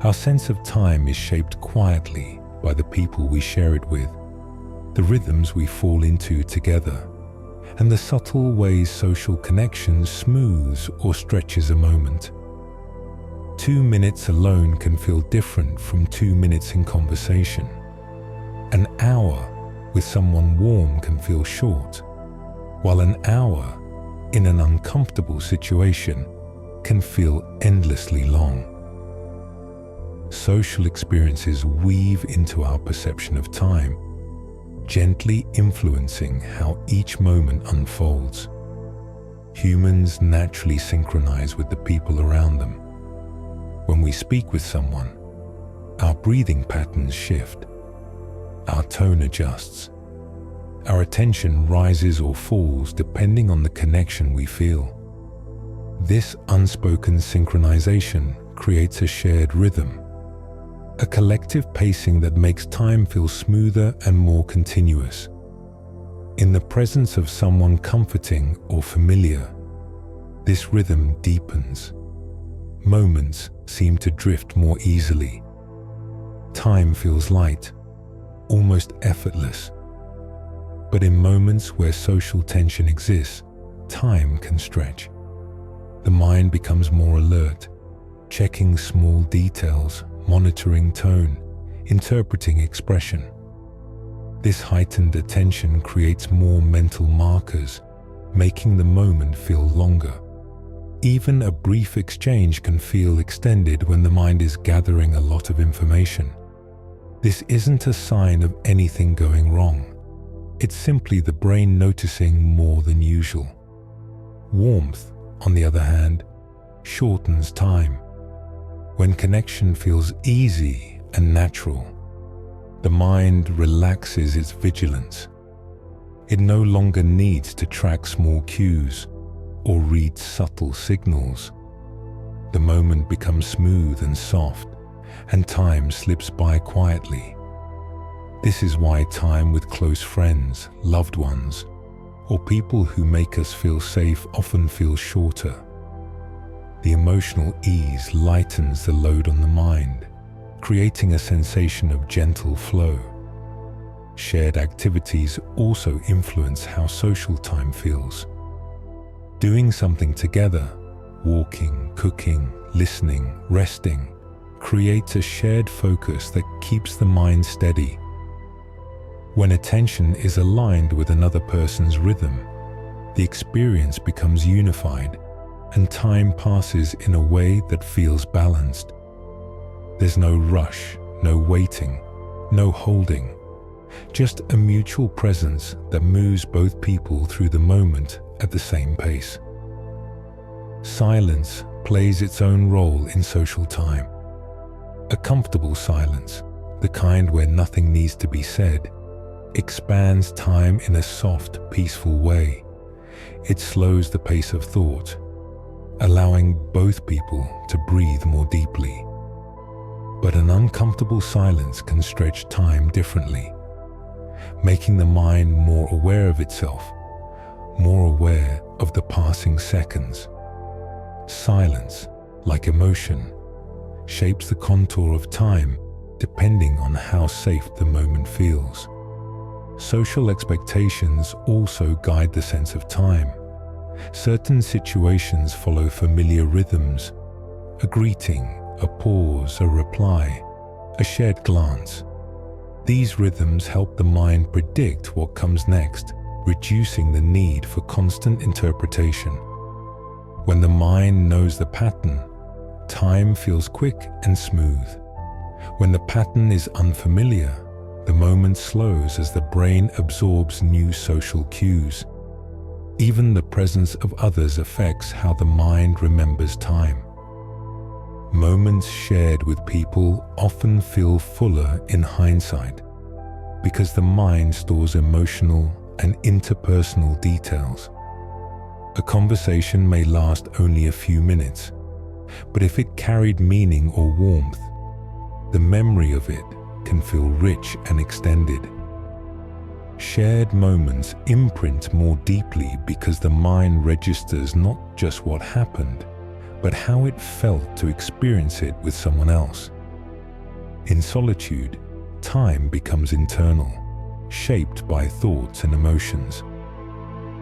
Our sense of time is shaped quietly by the people we share it with, the rhythms we fall into together, and the subtle ways social connection smooths or stretches a moment. 2 minutes alone can feel different from 2 minutes in conversation. An hour with someone warm can feel short, while an hour in an uncomfortable situation can feel endlessly long. Social experiences weave into our perception of time, gently influencing how each moment unfolds. Humans naturally synchronize with the people around them. When we speak with someone, our breathing patterns shift, our tone adjusts, our attention rises or falls depending on the connection we feel. This unspoken synchronization creates a shared rhythm, a collective pacing that makes time feel smoother and more continuous. In the presence of someone comforting or familiar, this rhythm deepens. Moments seem to drift more easily. Time feels light, almost effortless. But in moments where social tension exists, time can stretch. The mind becomes more alert, checking small details, monitoring tone, interpreting expression. This heightened attention creates more mental markers, making the moment feel longer. Even a brief exchange can feel extended when the mind is gathering a lot of information. This isn't a sign of anything going wrong. It's simply the brain noticing more than usual. Warmth, on the other hand, shortens time. When connection feels easy and natural, the mind relaxes its vigilance. It no longer needs to track small cues or read subtle signals. The moment becomes smooth and soft, and time slips by quietly. This is why time with close friends, loved ones, or people who make us feel safe often feels shorter. The emotional ease lightens the load on the mind, creating a sensation of gentle flow. Shared activities also influence how social time feels. Doing something together, walking, cooking, listening, resting, creates a shared focus that keeps the mind steady. When attention is aligned with another person's rhythm, the experience becomes unified, and time passes in a way that feels balanced. There's no rush, no waiting, no holding, just a mutual presence that moves both people through the moment at the same pace. Silence plays its own role in social time. A comfortable silence, the kind where nothing needs to be said, expands time in a soft, peaceful way. It slows the pace of thought, allowing both people to breathe more deeply. But an uncomfortable silence can stretch time differently, making the mind more aware of itself, more aware of the passing seconds. Silence, like emotion, shapes the contour of time depending on how safe the moment feels. Social expectations also guide the sense of time. Certain situations follow familiar rhythms: a greeting, a pause, a reply, a shared glance. These rhythms help the mind predict what comes next, reducing the need for constant interpretation. When the mind knows the pattern, time feels quick and smooth. When the pattern is unfamiliar, the moment slows as the brain absorbs new social cues. Even the presence of others affects how the mind remembers time. Moments shared with people often feel fuller in hindsight because the mind stores emotional, and interpersonal details. A conversation may last only a few minutes, but if it carried meaning or warmth, the memory of it can feel rich and extended. Shared moments imprint more deeply because the mind registers not just what happened, but how it felt to experience it with someone else. In solitude, time becomes internal, shaped by thoughts and emotions.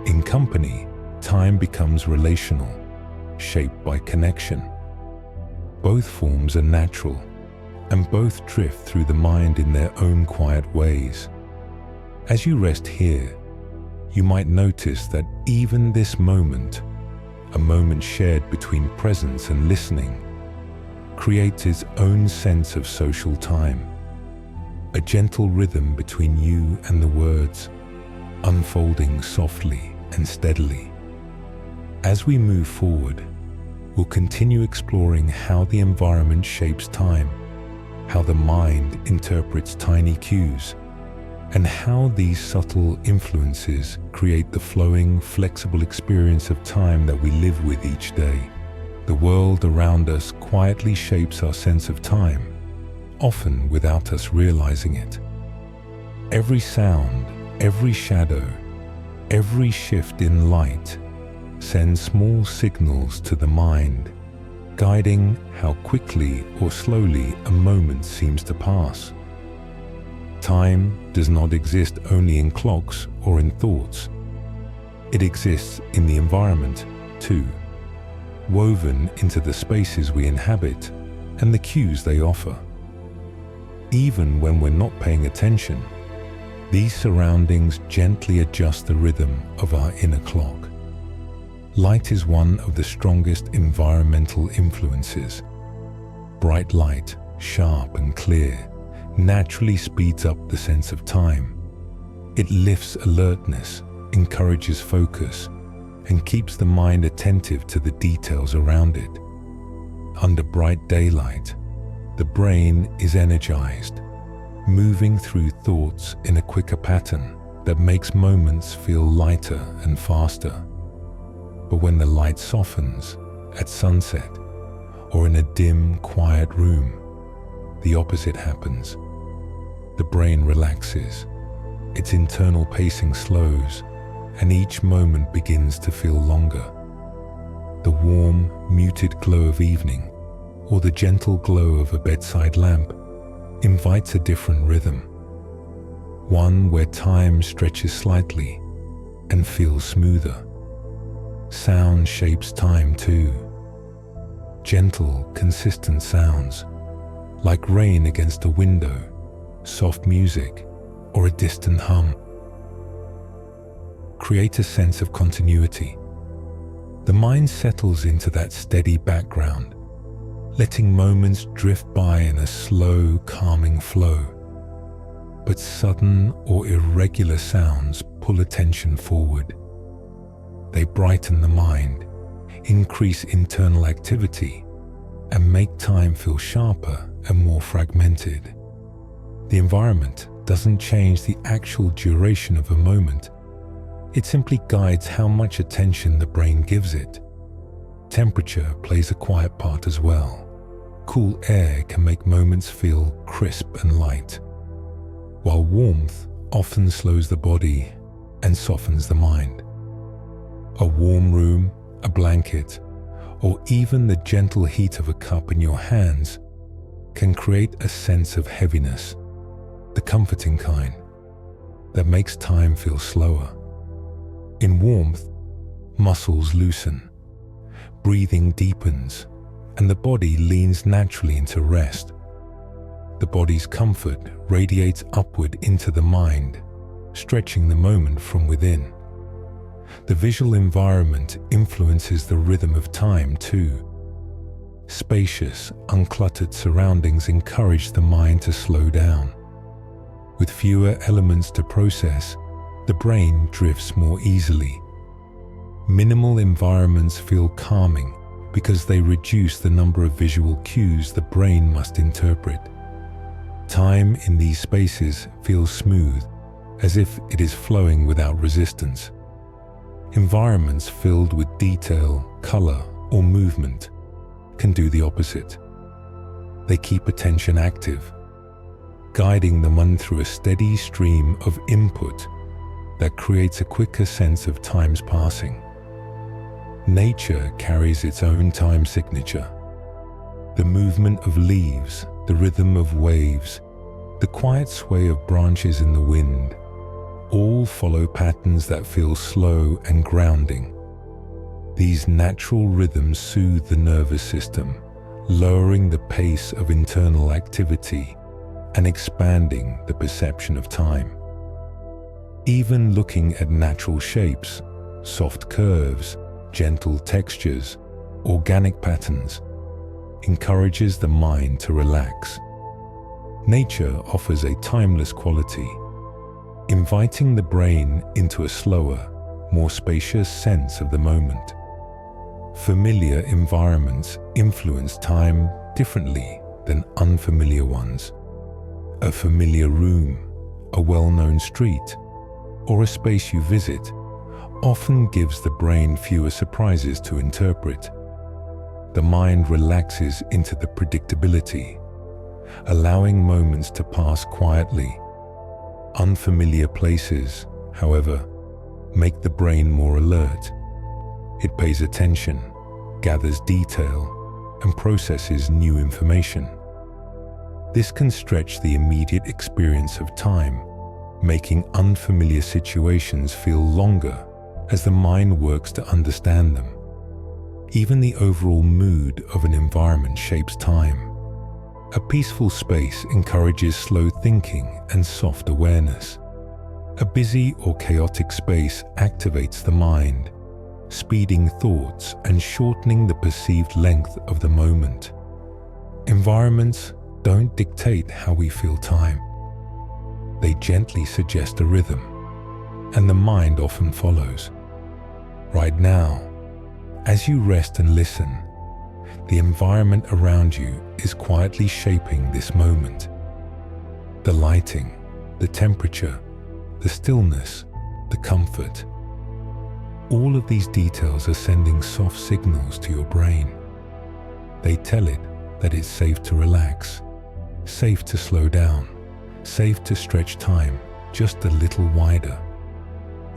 In company, time becomes relational, shaped by connection. Both forms are natural, and both drift through the mind in their own quiet ways. As you rest here, you might notice that even this moment, a moment shared between presence and listening, creates its own sense of social time, a gentle rhythm between you and the words, unfolding softly and steadily. As we move forward, we'll continue exploring how the environment shapes time, how the mind interprets tiny cues, and how these subtle influences create the flowing, flexible experience of time that we live with each day. The world around us quietly shapes our sense of time, often without us realizing it. Every sound, every shadow, every shift in light sends small signals to the mind, guiding how quickly or slowly a moment seems to pass. Time does not exist only in clocks or in thoughts. It exists in the environment, too, woven into the spaces we inhabit and the cues they offer. Even when we're not paying attention, these surroundings gently adjust the rhythm of our inner clock. Light is one of the strongest environmental influences. Bright light, sharp and clear, naturally speeds up the sense of time. It lifts alertness, encourages focus, and keeps the mind attentive to the details around it. Under bright daylight, the brain is energized, moving through thoughts in a quicker pattern that makes moments feel lighter and faster. But when the light softens at sunset or in a dim, quiet room, the opposite happens. The brain relaxes, its internal pacing slows, and each moment begins to feel longer. The warm, muted glow of evening, or the gentle glow of a bedside lamp, invites a different rhythm, one where time stretches slightly and feels smoother. Sound shapes time too. Gentle, consistent sounds, like rain against a window, soft music, or a distant hum, create a sense of continuity. The mind settles into that steady background, letting moments drift by in a slow, calming flow. But sudden or irregular sounds pull attention forward. They brighten the mind, increase internal activity, and make time feel sharper and more fragmented. The environment doesn't change the actual duration of a moment. It simply guides how much attention the brain gives it. Temperature plays a quiet part as well. Cool air can make moments feel crisp and light, while warmth often slows the body and softens the mind. A warm room, a blanket, or even the gentle heat of a cup in your hands can create a sense of heaviness, the comforting kind, that makes time feel slower. In warmth, muscles loosen, breathing deepens, and the body leans naturally into rest. The body's comfort radiates upward into the mind, stretching the moment from within. The visual environment influences the rhythm of time too. Spacious, uncluttered surroundings encourage the mind to slow down. With fewer elements to process, the brain drifts more easily. Minimal environments feel calming because they reduce the number of visual cues the brain must interpret. Time in these spaces feels smooth, as if it is flowing without resistance. Environments filled with detail, color, or movement can do the opposite. They keep attention active, guiding the mind through a steady stream of input that creates a quicker sense of time's passing. Nature carries its own time signature. The movement of leaves, the rhythm of waves, the quiet sway of branches in the wind, all follow patterns that feel slow and grounding. These natural rhythms soothe the nervous system, lowering the pace of internal activity and expanding the perception of time. Even looking at natural shapes, soft curves, gentle textures, organic patterns, encourages the mind to relax. Nature offers a timeless quality, inviting the brain into a slower, more spacious sense of the moment. Familiar environments influence time differently than unfamiliar ones. A familiar room, a well-known street, or a space you visit often gives the brain fewer surprises to interpret. The mind relaxes into the predictability, allowing moments to pass quietly. Unfamiliar places, however, make the brain more alert. It pays attention, gathers detail, and processes new information. This can stretch the immediate experience of time, making unfamiliar situations feel longer as the mind works to understand them. Even the overall mood of an environment shapes time. A peaceful space encourages slow thinking and soft awareness. A busy or chaotic space activates the mind, speeding thoughts and shortening the perceived length of the moment. Environments don't dictate how we feel time. They gently suggest a rhythm, and the mind often follows. Right now, as you rest and listen, the environment around you is quietly shaping this moment. The lighting, the temperature, the stillness, the comfort. All of these details are sending soft signals to your brain. They tell it that it's safe to relax, safe to slow down, safe to stretch time just a little wider.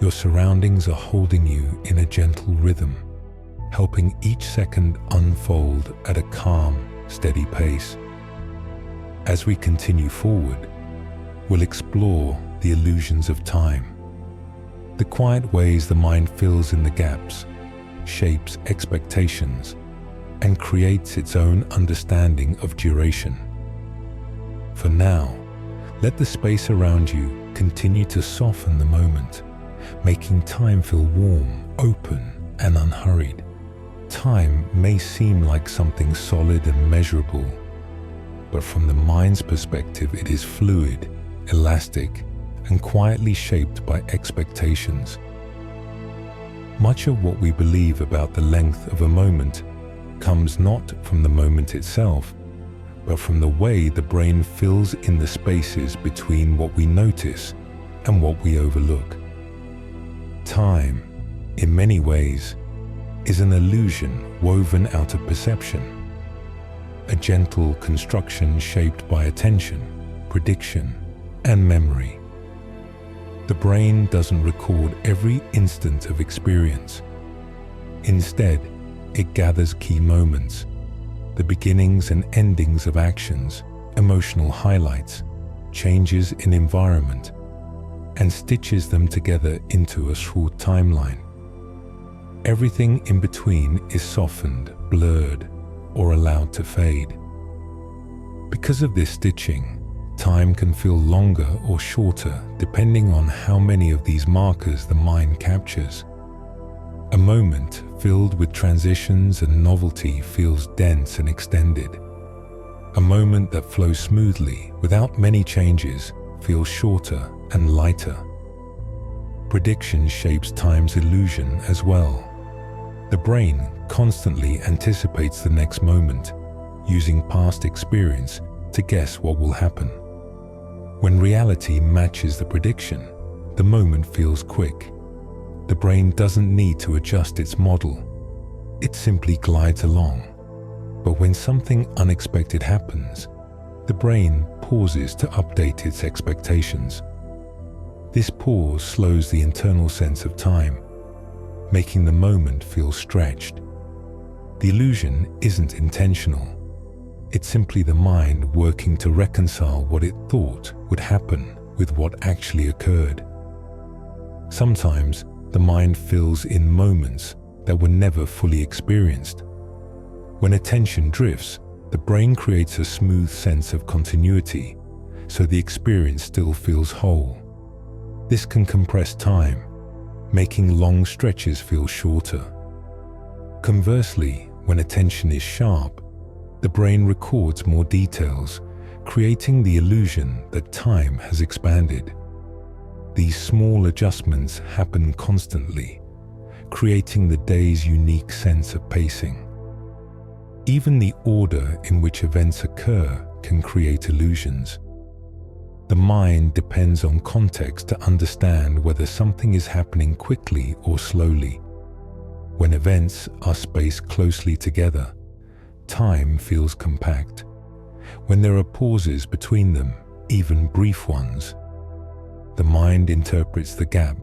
Your surroundings are holding you in a gentle rhythm, helping each second unfold at a calm, steady pace. As we continue forward, we'll explore the illusions of time, the quiet ways the mind fills in the gaps, shapes expectations, and creates its own understanding of duration. For now, let the space around you continue to soften the moment, making time feel warm, open, and unhurried. Time may seem like something solid and measurable, but from the mind's perspective, it is fluid, elastic, and quietly shaped by expectations. Much of what we believe about the length of a moment comes not from the moment itself, but from the way the brain fills in the spaces between what we notice and what we overlook. Time, in many ways, is an illusion woven out of perception, a gentle construction shaped by attention, prediction, and memory. The brain doesn't record every instant of experience. Instead, it gathers key moments, the beginnings and endings of actions, emotional highlights, changes in environment, and stitches them together into a short timeline. Everything in between is softened, blurred, or allowed to fade. Because of this stitching, time can feel longer or shorter depending on how many of these markers the mind captures. A moment filled with transitions and novelty feels dense and extended. A moment that flows smoothly without many changes feels shorter and lighter. Prediction shapes time's illusion as well. The brain constantly anticipates the next moment, using past experience to guess what will happen. When reality matches the prediction, the moment feels quick. The brain doesn't need to adjust its model. It simply glides along. But when something unexpected happens, the brain pauses to update its expectations. This pause slows the internal sense of time, making the moment feel stretched. The illusion isn't intentional. It's simply the mind working to reconcile what it thought would happen with what actually occurred. Sometimes the mind fills in moments that were never fully experienced. When attention drifts, the brain creates a smooth sense of continuity, so the experience still feels whole. This can compress time, making long stretches feel shorter. Conversely, when attention is sharp, the brain records more details, creating the illusion that time has expanded. These small adjustments happen constantly, creating the day's unique sense of pacing. Even the order in which events occur can create illusions. The mind depends on context to understand whether something is happening quickly or slowly. When events are spaced closely together, time feels compact. When there are pauses between them, even brief ones, the mind interprets the gap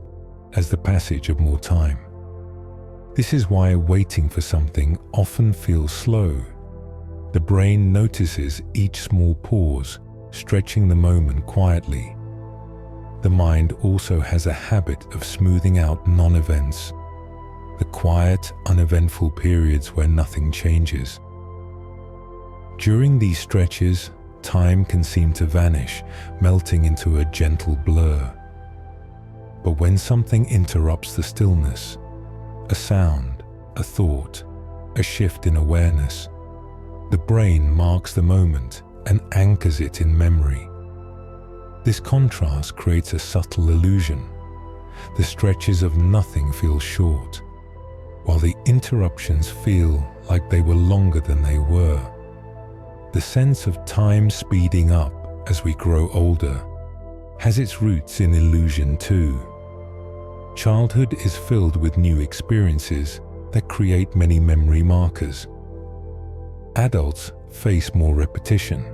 as the passage of more time. This is why waiting for something often feels slow. The brain notices each small pause, stretching the moment quietly. The mind also has a habit of smoothing out non-events, the quiet, uneventful periods where nothing changes. During these stretches, time can seem to vanish, melting into a gentle blur. But when something interrupts the stillness, a sound, a thought, a shift in awareness, the brain marks the moment and anchors it in memory. This contrast creates a subtle illusion. The stretches of nothing feel short, while the interruptions feel like they were longer than they were. The sense of time speeding up as we grow older has its roots in illusion too. Childhood is filled with new experiences that create many memory markers. Adults face more repetition,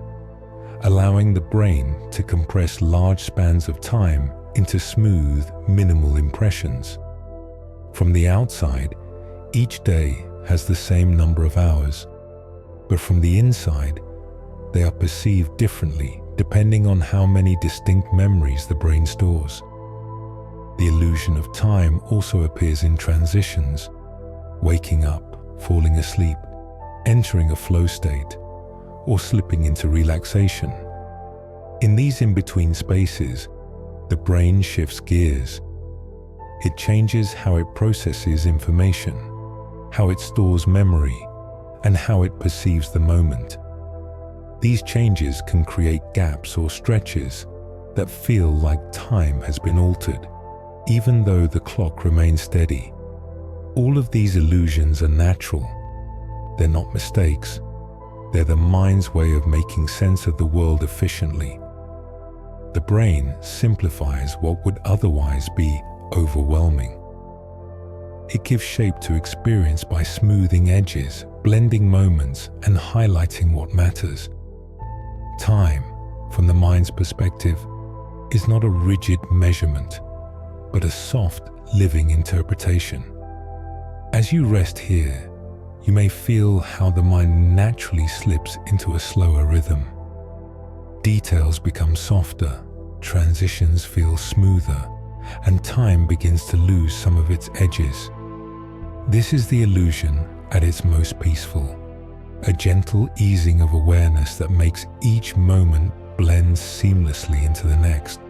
allowing the brain to compress large spans of time into smooth, minimal impressions. From the outside, each day has the same number of hours, but from the inside, they are perceived differently depending on how many distinct memories the brain stores. The illusion of time also appears in transitions, waking up, falling asleep, entering a flow state, or slipping into relaxation. In these in-between spaces, the brain shifts gears. It changes how it processes information, how it stores memory, and how it perceives the moment. These changes can create gaps or stretches that feel like time has been altered, even though the clock remains steady. All of these illusions are natural. They're not mistakes. They're the mind's way of making sense of the world efficiently. The brain simplifies what would otherwise be overwhelming. It gives shape to experience by smoothing edges, blending moments, and highlighting what matters. Time, from the mind's perspective, is not a rigid measurement, but a soft, living interpretation. As you rest here, you may feel how the mind naturally slips into a slower rhythm. Details become softer, transitions feel smoother, and time begins to lose some of its edges. This is the illusion at its most peaceful, a gentle easing of awareness that makes each moment blend seamlessly into the next.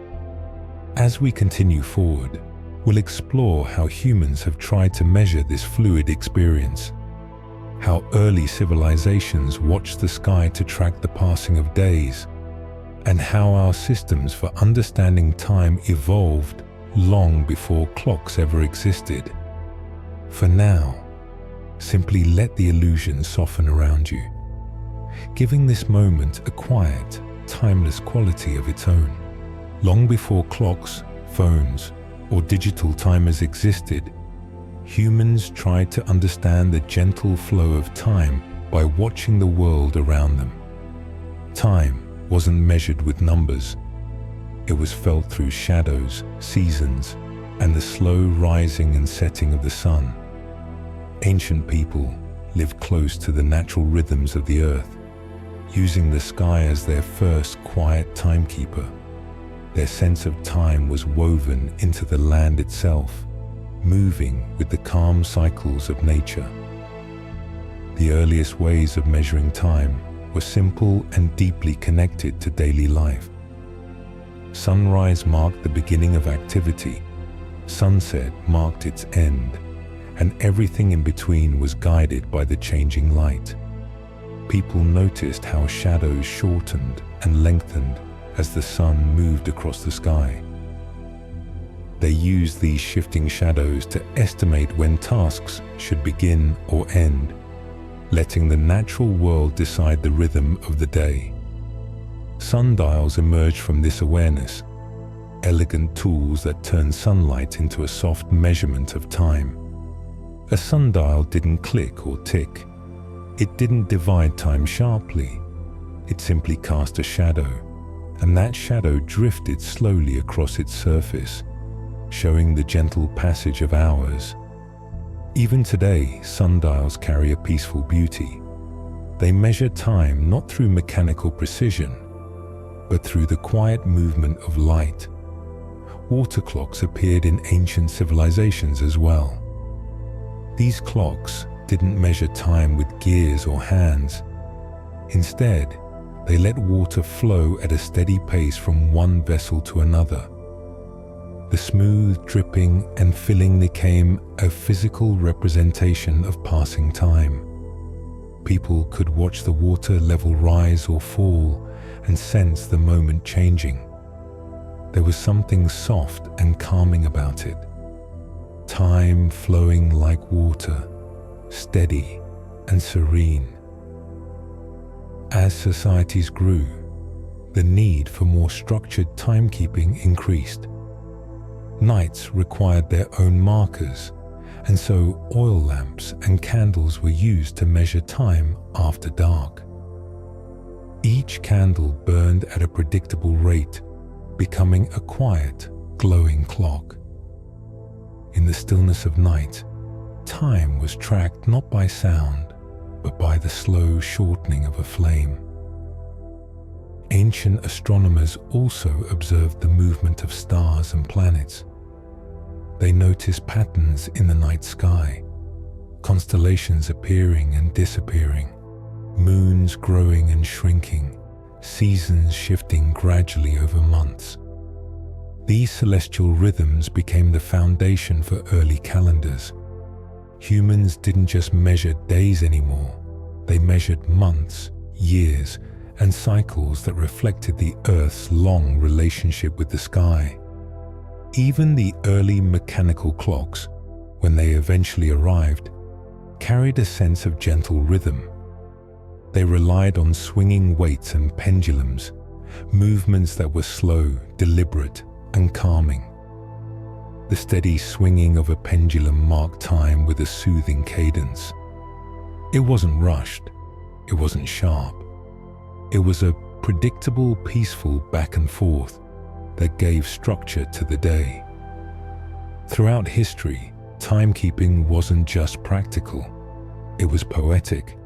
As we continue forward, we'll explore how humans have tried to measure this fluid experience, how early civilizations watched the sky to track the passing of days, and how our systems for understanding time evolved long before clocks ever existed. For now, simply let the illusion soften around you, giving this moment a quiet, timeless quality of its own. Long before clocks, phones, or digital timers existed, humans tried to understand the gentle flow of time by watching the world around them. Time wasn't measured with numbers. It was felt through shadows, seasons, and the slow rising and setting of the sun. Ancient people lived close to the natural rhythms of the earth, using the sky as their first quiet timekeeper. Their sense of time was woven into the land itself, moving with the calm cycles of nature. The earliest ways of measuring time were simple and deeply connected to daily life. Sunrise marked the beginning of activity, sunset marked its end, and everything in between was guided by the changing light. People noticed how shadows shortened and lengthened as the sun moved across the sky. They used these shifting shadows to estimate when tasks should begin or end, letting the natural world decide the rhythm of the day. Sundials emerged from this awareness, elegant tools that turned sunlight into a soft measurement of time. A sundial didn't click or tick. It didn't divide time sharply. It simply cast a shadow, and that shadow drifted slowly across its surface, showing the gentle passage of hours. Even today, sundials carry a peaceful beauty. They measure time not through mechanical precision, but through the quiet movement of light. Water clocks appeared in ancient civilizations as well. These clocks didn't measure time with gears or hands. Instead, they let water flow at a steady pace from one vessel to another. The smooth dripping and filling became a physical representation of passing time. People could watch the water level rise or fall and sense the moment changing. There was something soft and calming about it. Time flowing like water, steady and serene. As societies grew, the need for more structured timekeeping increased. Nights required their own markers, and so oil lamps and candles were used to measure time after dark. Each candle burned at a predictable rate, becoming a quiet, glowing clock. In the stillness of night, time was tracked not by sound, but by the slow shortening of a flame. Ancient astronomers also observed the movement of stars and planets. They noticed patterns in the night sky, constellations appearing and disappearing, moons growing and shrinking, seasons shifting gradually over months. These celestial rhythms became the foundation for early calendars. Humans didn't just measure days anymore. They measured months, years, and cycles that reflected the Earth's long relationship with the sky. Even the early mechanical clocks, when they eventually arrived, carried a sense of gentle rhythm. They relied on swinging weights and pendulums, movements that were slow, deliberate, and calming. The steady swinging of a pendulum marked time with a soothing cadence. It wasn't rushed. It wasn't sharp. It was a predictable, peaceful back and forth that gave structure to the day. Throughout history, timekeeping wasn't just practical. It was poetic.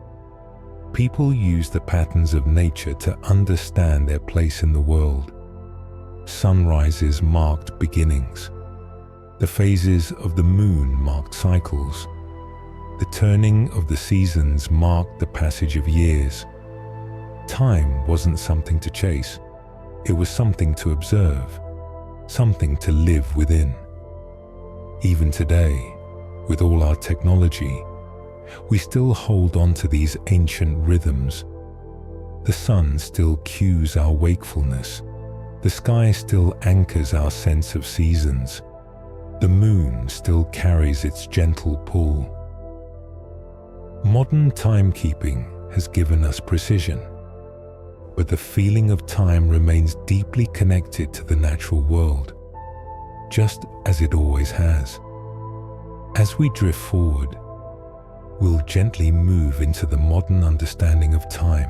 People used the patterns of nature to understand their place in the world. Sunrises marked beginnings. The phases of the moon marked cycles. The turning of the seasons marked the passage of years. Time wasn't something to chase. It was something to observe, something to live within. Even today, with all our technology, we still hold on to these ancient rhythms. The sun still cues our wakefulness. The sky still anchors our sense of seasons. The moon still carries its gentle pull. Modern timekeeping has given us precision, but the feeling of time remains deeply connected to the natural world. just as it always has. As we drift forward, we'll gently move into the modern understanding of time,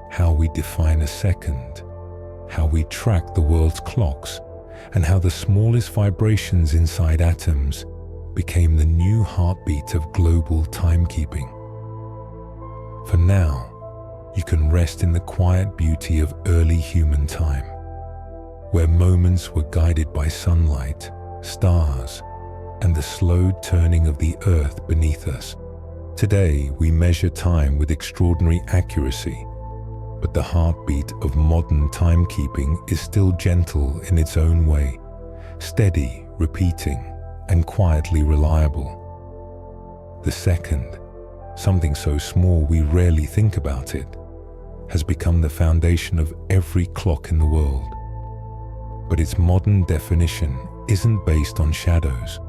how we define a second, how we track the world's clocks, and how the smallest vibrations inside atoms became the new heartbeat of global timekeeping. For now, you can rest in the quiet beauty of early human time, where moments were guided by sunlight, stars, and the slowed turning of the earth beneath us. Today, we measure time with extraordinary accuracy, but the heartbeat of modern timekeeping is still gentle in its own way, steady, repeating, and quietly reliable. The second, something so small we rarely think about it, has become the foundation of every clock in the world. But its modern definition isn't based on shadows,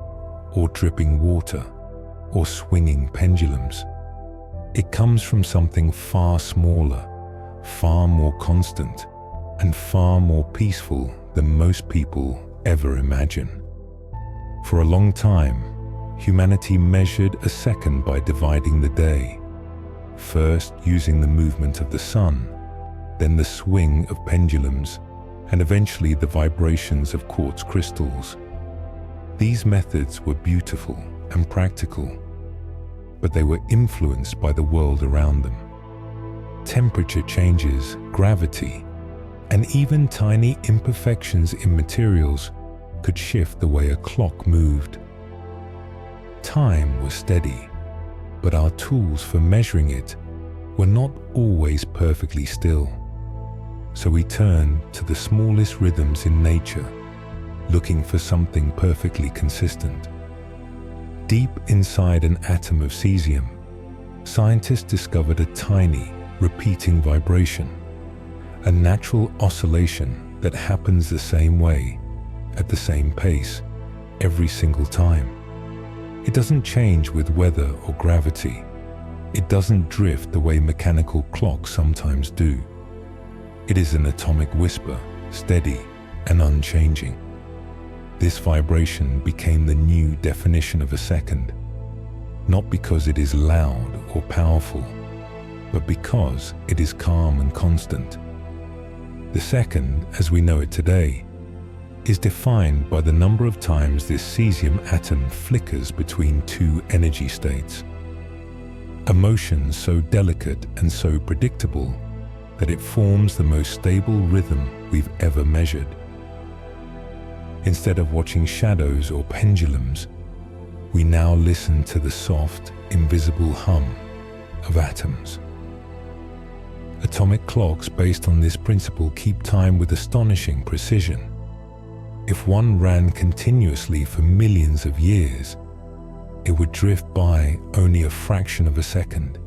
or dripping water, or swinging pendulums. It comes from something far smaller, far more constant, and far more peaceful than most people ever imagine. For a long time, humanity measured a second by dividing the day, first using the movement of the sun, then the swing of pendulums, and eventually the vibrations of quartz crystals. These methods were beautiful and practical, but they were influenced by the world around them. Temperature changes, gravity, and even tiny imperfections in materials could shift the way a clock moved. Time was steady, but our tools for measuring it were not always perfectly still. So we turned to the smallest rhythms in nature, looking for something perfectly consistent. Deep inside an atom of cesium, scientists discovered a tiny, repeating vibration, a natural oscillation that happens the same way, at the same pace, every single time. It doesn't change with weather or gravity. It doesn't drift the way mechanical clocks sometimes do. It is an atomic whisper, steady and unchanging. This vibration became the new definition of a second, not because it is loud or powerful, but because it is calm and constant. The second, as we know it today, is defined by the number of times this cesium atom flickers between two energy states. A motion so delicate and so predictable that it forms the most stable rhythm we've ever measured. Instead of watching shadows or pendulums, we now listen to the soft, invisible hum of atoms. Atomic clocks based on this principle keep time with astonishing precision. If one ran continuously for millions of years, it would drift by only a fraction of a second.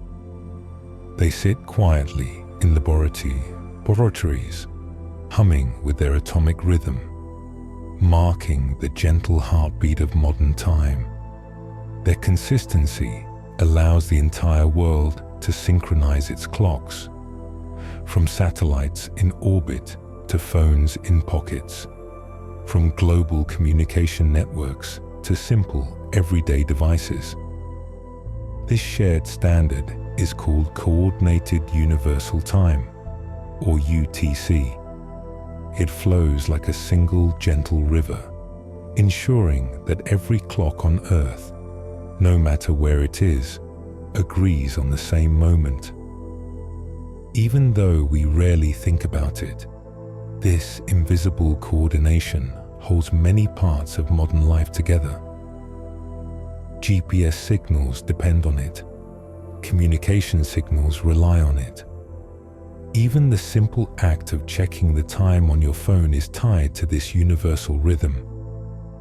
They sit quietly in laboratories, humming with their atomic rhythm, marking the gentle heartbeat of modern time. Their consistency allows the entire world to synchronize its clocks, from satellites in orbit to phones in pockets, from global communication networks to simple, everyday devices. This shared standard is called Coordinated Universal Time, or UTC. It flows like a single gentle river, ensuring that every clock on Earth, no matter where it is, agrees on the same moment. Even though we rarely think about it, this invisible coordination holds many parts of modern life together. GPS signals depend on it. Communication signals rely on it. Even the simple act of checking the time on your phone is tied to this universal rhythm.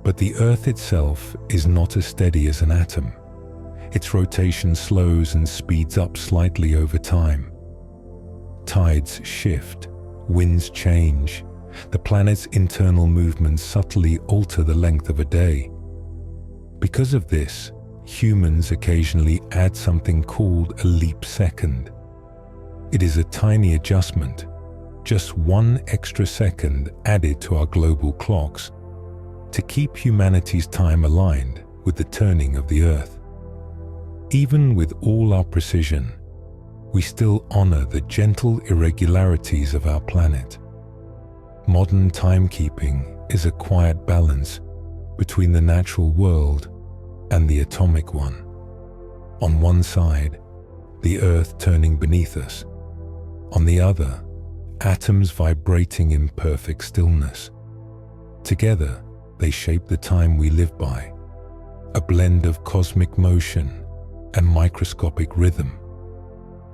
But the Earth itself is not as steady as an atom. Its rotation slows and speeds up slightly over time. Tides shift, winds change. The planet's internal movements subtly alter the length of a day. Because of this, humans occasionally add something called a leap second. It is a tiny adjustment, just one extra second added to our global clocks. to keep humanity's time aligned with the turning of the Earth. Even with all our precision, we still honor the gentle irregularities of our planet. Modern timekeeping is a quiet balance between the natural world and the atomic one. On one side, the Earth turning beneath us. On the other, atoms vibrating in perfect stillness. Together, they shape the time we live by, a blend of cosmic motion and microscopic rhythm.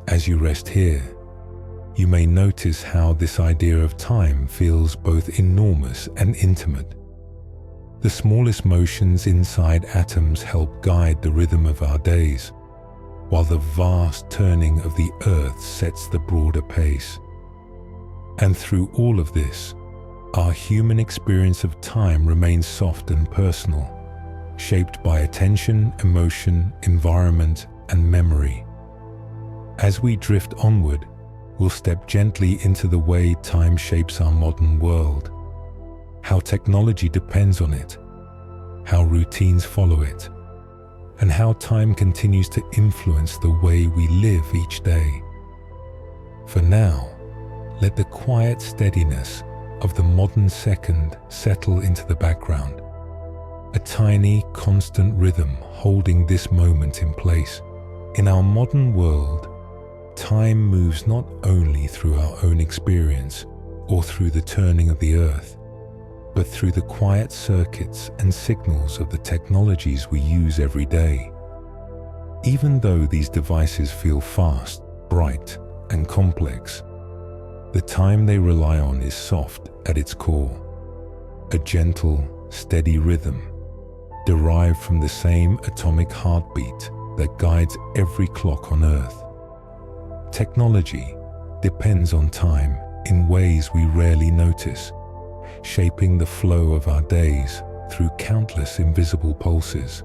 As you rest here, you may notice how this idea of time feels both enormous and intimate. The smallest motions inside atoms help guide the rhythm of our days, while the vast turning of the Earth sets the broader pace. And through all of this, our human experience of time remains soft and personal, shaped by attention, emotion, environment, and memory. As we drift onward, we'll step gently into the way time shapes our modern world, how technology depends on it, how routines follow it, and how time continues to influence the way we live each day. For now, let the quiet steadiness of the modern second settle into the background, a tiny, constant rhythm holding this moment in place. In our modern world, time moves not only through our own experience or through the turning of the Earth, but through the quiet circuits and signals of the technologies we use every day. Even though these devices feel fast, bright, and complex, the time they rely on is soft at its core, a gentle, steady rhythm derived from the same atomic heartbeat that guides every clock on Earth. Technology depends on time in ways we rarely notice, shaping the flow of our days through countless invisible pulses.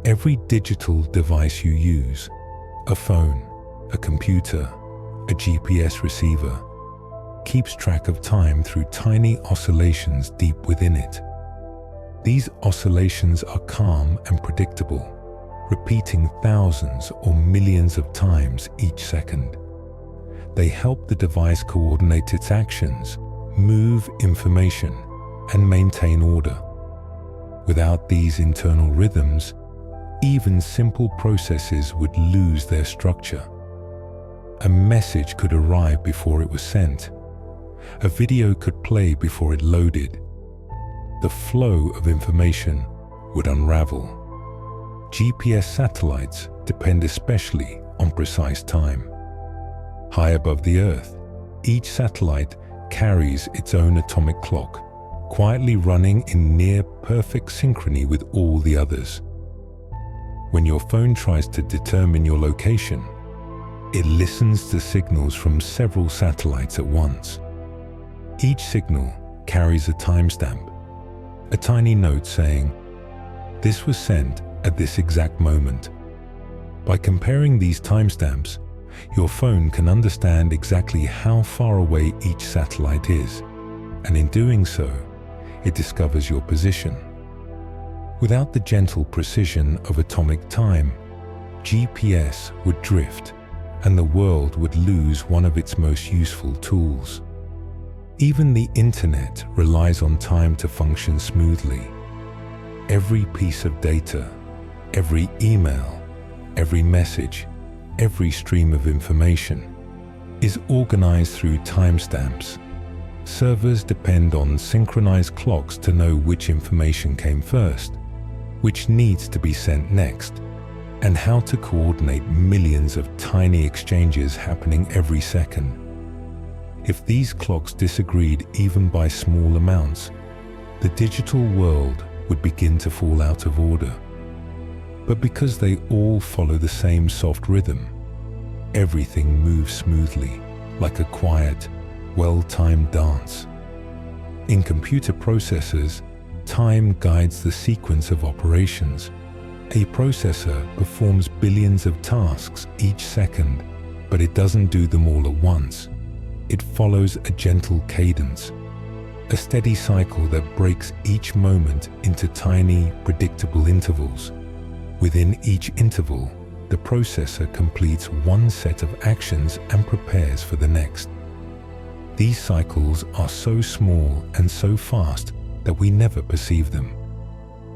Every digital device you use, a phone, a computer, a GPS receiver, keeps track of time through tiny oscillations deep within it. These oscillations are calm and predictable, repeating thousands or millions of times each second. They help the device coordinate its actions, move information, and maintain order. Without these internal rhythms, even simple processes would lose their structure. A message could arrive before it was sent. A video could play before it loaded. The flow of information would unravel. GPS satellites depend especially on precise time. High above the Earth, each satellite carries its own atomic clock, quietly running in near-perfect synchrony with all the others. When your phone tries to determine your location, it listens to signals from several satellites at once. Each signal carries a timestamp, a tiny note saying, "This was sent at this exact moment." By comparing these timestamps, your phone can understand exactly how far away each satellite is, and in doing so, it discovers your position. Without the gentle precision of atomic time, GPS would drift, and the world would lose one of its most useful tools. Even the internet relies on time to function smoothly. Every piece of data, every email, every message, every stream of information is organized through timestamps. Servers depend on synchronized clocks to know which information came first, which needs to be sent next, and how to coordinate millions of tiny exchanges happening every second. If these clocks disagreed even by small amounts, the digital world would begin to fall out of order. But because they all follow the same soft rhythm, everything moves smoothly, like a quiet, well-timed dance. In computer processors, time guides the sequence of operations. A processor performs billions of tasks each second, but it doesn't do them all at once. It follows a gentle cadence, a steady cycle that breaks each moment into tiny, predictable intervals. Within each interval, the processor completes one set of actions and prepares for the next. These cycles are so small and so fast that we never perceive them.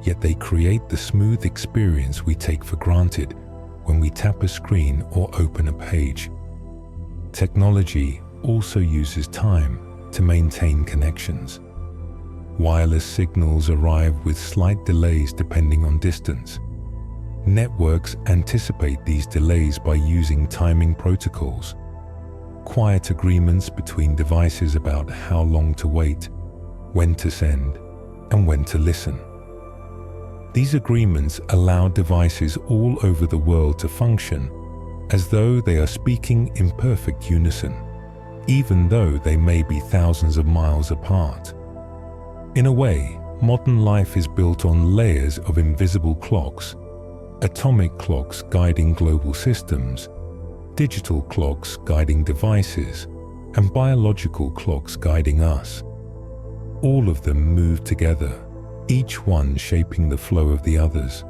Yet they create the smooth experience we take for granted when we tap a screen or open a page. Technology also uses time to maintain connections. Wireless signals arrive with slight delays depending on distance. Networks anticipate these delays by using timing protocols, quiet agreements between devices about how long to wait, when to send, and when to listen. These agreements allow devices all over the world to function as though they are speaking in perfect unison, even though they may be thousands of miles apart. In a way, modern life is built on layers of invisible clocks, atomic clocks guiding global systems, digital clocks guiding devices, and biological clocks guiding us. All of them move together, each one shaping the flow of the others.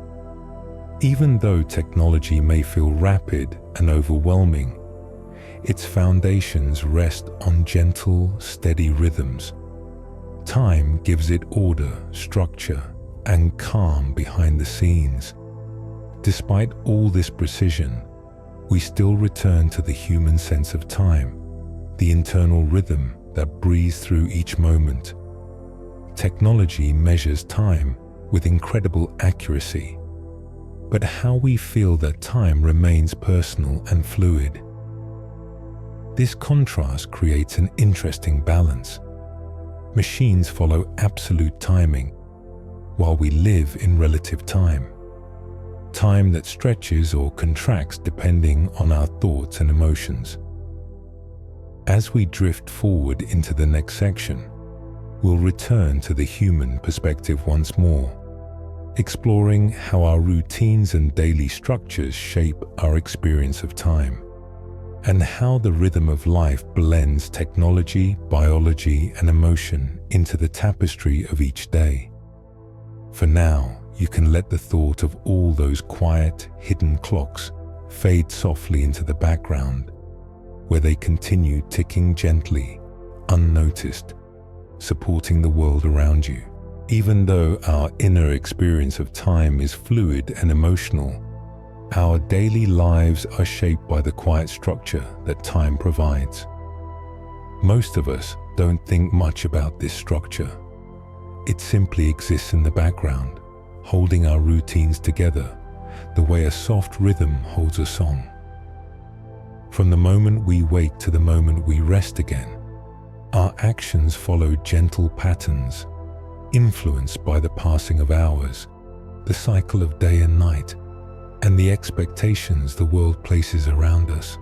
Even though technology may feel rapid and overwhelming, its foundations rest on gentle, steady rhythms. Time gives it order, structure, and calm behind the scenes. Despite all this precision, we still return to the human sense of time, the internal rhythm that breathes through each moment. Technology measures time with incredible accuracy, but how we feel that time remains personal and fluid. This contrast creates an interesting balance. Machines follow absolute timing, while we live in relative time. Time that stretches or contracts depending on our thoughts and emotions. As we drift forward into the next section, we'll return to the human perspective once more, exploring how our routines and daily structures shape our experience of time, and how the rhythm of life blends technology, biology, and emotion into the tapestry of each day. For now, you can let the thought of all those quiet, hidden clocks fade softly into the background, where they continue ticking gently, unnoticed, supporting the world around you. Even though our inner experience of time is fluid and emotional, our daily lives are shaped by the quiet structure that time provides. Most of us don't think much about this structure. It simply exists in the background, holding our routines together, the way a soft rhythm holds a song. From the moment we wake to the moment we rest again, our actions follow gentle patterns, influenced by the passing of hours, the cycle of day and night, and the expectations the world places around us.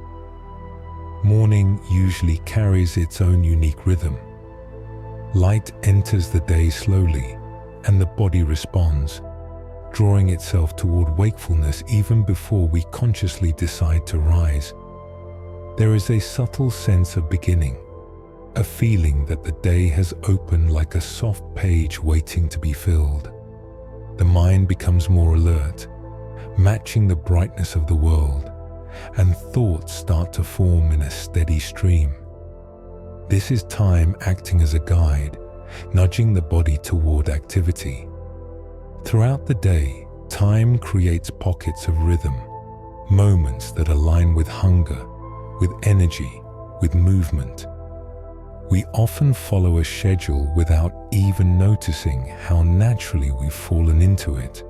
Morning usually carries its own unique rhythm. Light enters the day slowly, and the body responds, drawing itself toward wakefulness even before we consciously decide to rise. There is a subtle sense of beginning, a feeling that the day has opened like a soft page waiting to be filled. The mind becomes more alert, matching the brightness of the world, and thoughts start to form in a steady stream. This is time acting as a guide, nudging the body toward activity. Throughout the day, time creates pockets of rhythm, moments that align with hunger, with energy, with movement. We often follow a schedule without even noticing how naturally we've fallen into it.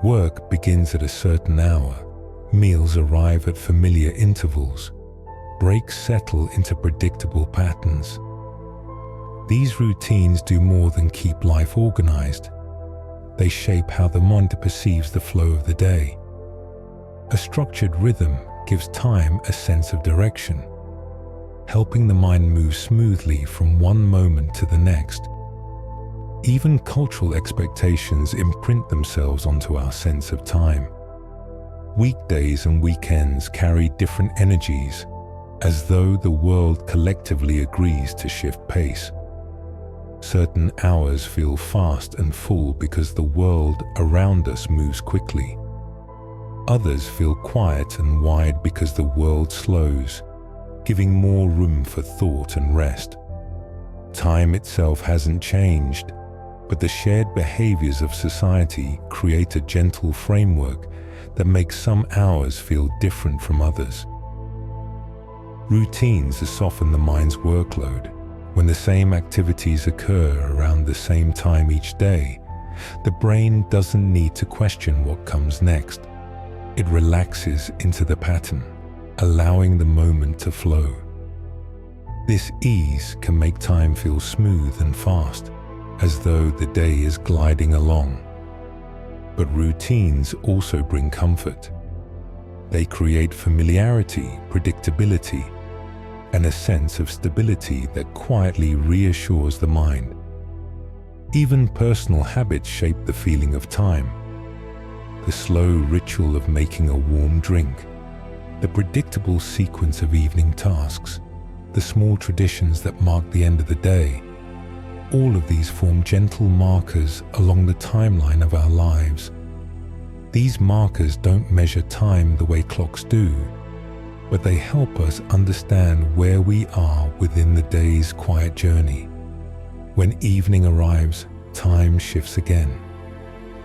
Work begins at a certain hour, meals arrive at familiar intervals, breaks settle into predictable patterns. These routines do more than keep life organized. They shape how the mind perceives the flow of the day. A structured rhythm gives time a sense of direction, helping the mind move smoothly from one moment to the next. Even cultural expectations imprint themselves onto our sense of time. Weekdays and weekends carry different energies, as though the world collectively agrees to shift pace. Certain hours feel fast and full because the world around us moves quickly. Others feel quiet and wide because the world slows, giving more room for thought and rest. Time itself hasn't changed, but the shared behaviors of society create a gentle framework that makes some hours feel different from others. Routines soften the mind's workload. When the same activities occur around the same time each day, the brain doesn't need to question what comes next. It relaxes into the pattern, allowing the moment to flow. This ease can make time feel smooth and fast, as though the day is gliding along. But routines also bring comfort. They create familiarity, predictability, and a sense of stability that quietly reassures the mind. Even personal habits shape the feeling of time. The slow ritual of making a warm drink, the predictable sequence of evening tasks, the small traditions that mark the end of the day, all of these form gentle markers along the timeline of our lives. These markers don't measure time the way clocks do, but they help us understand where we are within the day's quiet journey. When evening arrives, time shifts again.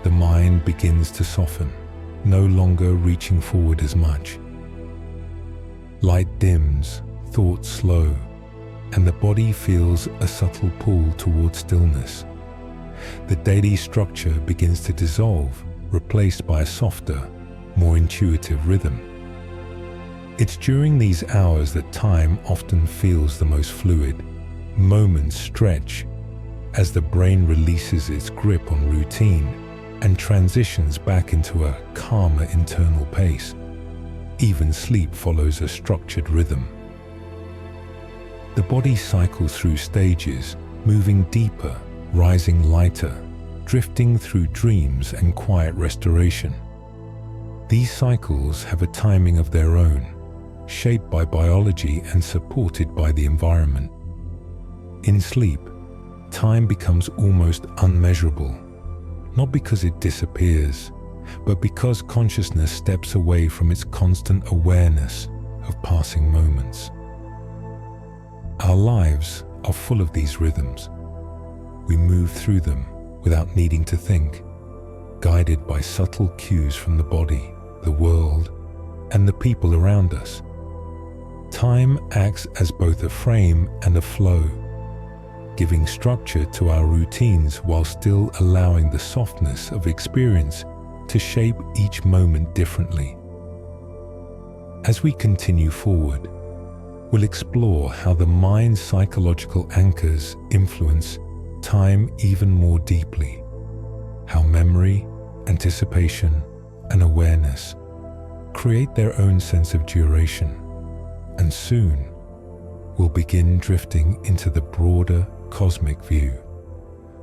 The mind begins to soften, no longer reaching forward as much. Light dims, thoughts slow, and the body feels a subtle pull toward stillness. The daily structure begins to dissolve, replaced by a softer, more intuitive rhythm. It's during these hours that time often feels the most fluid. Moments stretch as the brain releases its grip on routine and transitions back into a calmer internal pace. Even sleep follows a structured rhythm. The body cycles through stages, moving deeper, rising lighter, drifting through dreams and quiet restoration. These cycles have a timing of their own, shaped by biology and supported by the environment. In sleep, time becomes almost unmeasurable, not because it disappears, but because consciousness steps away from its constant awareness of passing moments. Our lives are full of these rhythms. We move through them without needing to think, guided by subtle cues from the body, the world, and the people around us. Time acts as both a frame and a flow, giving structure to our routines while still allowing the softness of experience to shape each moment differently. As we continue forward, we'll explore how the mind's psychological anchors influence time even more deeply, how memory, anticipation, and awareness create their own sense of duration, and soon we'll begin drifting into the broader cosmic view,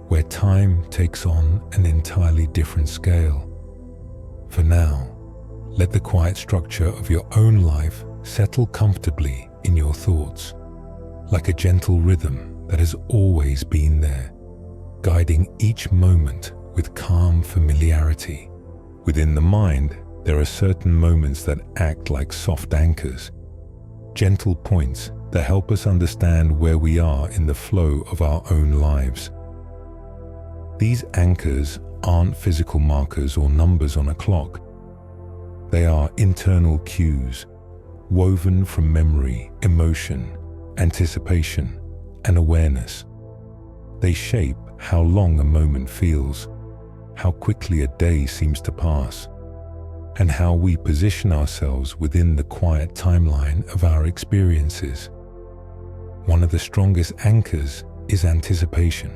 where time takes on an entirely different scale. For now, let the quiet structure of your own life settle comfortably in your thoughts, like a gentle rhythm that has always been there, guiding each moment with calm familiarity. Within the mind, there are certain moments that act like soft anchors, gentle points that help us understand where we are in the flow of our own lives. These anchors aren't physical markers or numbers on a clock. They are internal cues, woven from memory, emotion, anticipation, and awareness. They shape how long a moment feels, how quickly a day seems to pass, and how we position ourselves within the quiet timeline of our experiences. One of the strongest anchors is anticipation.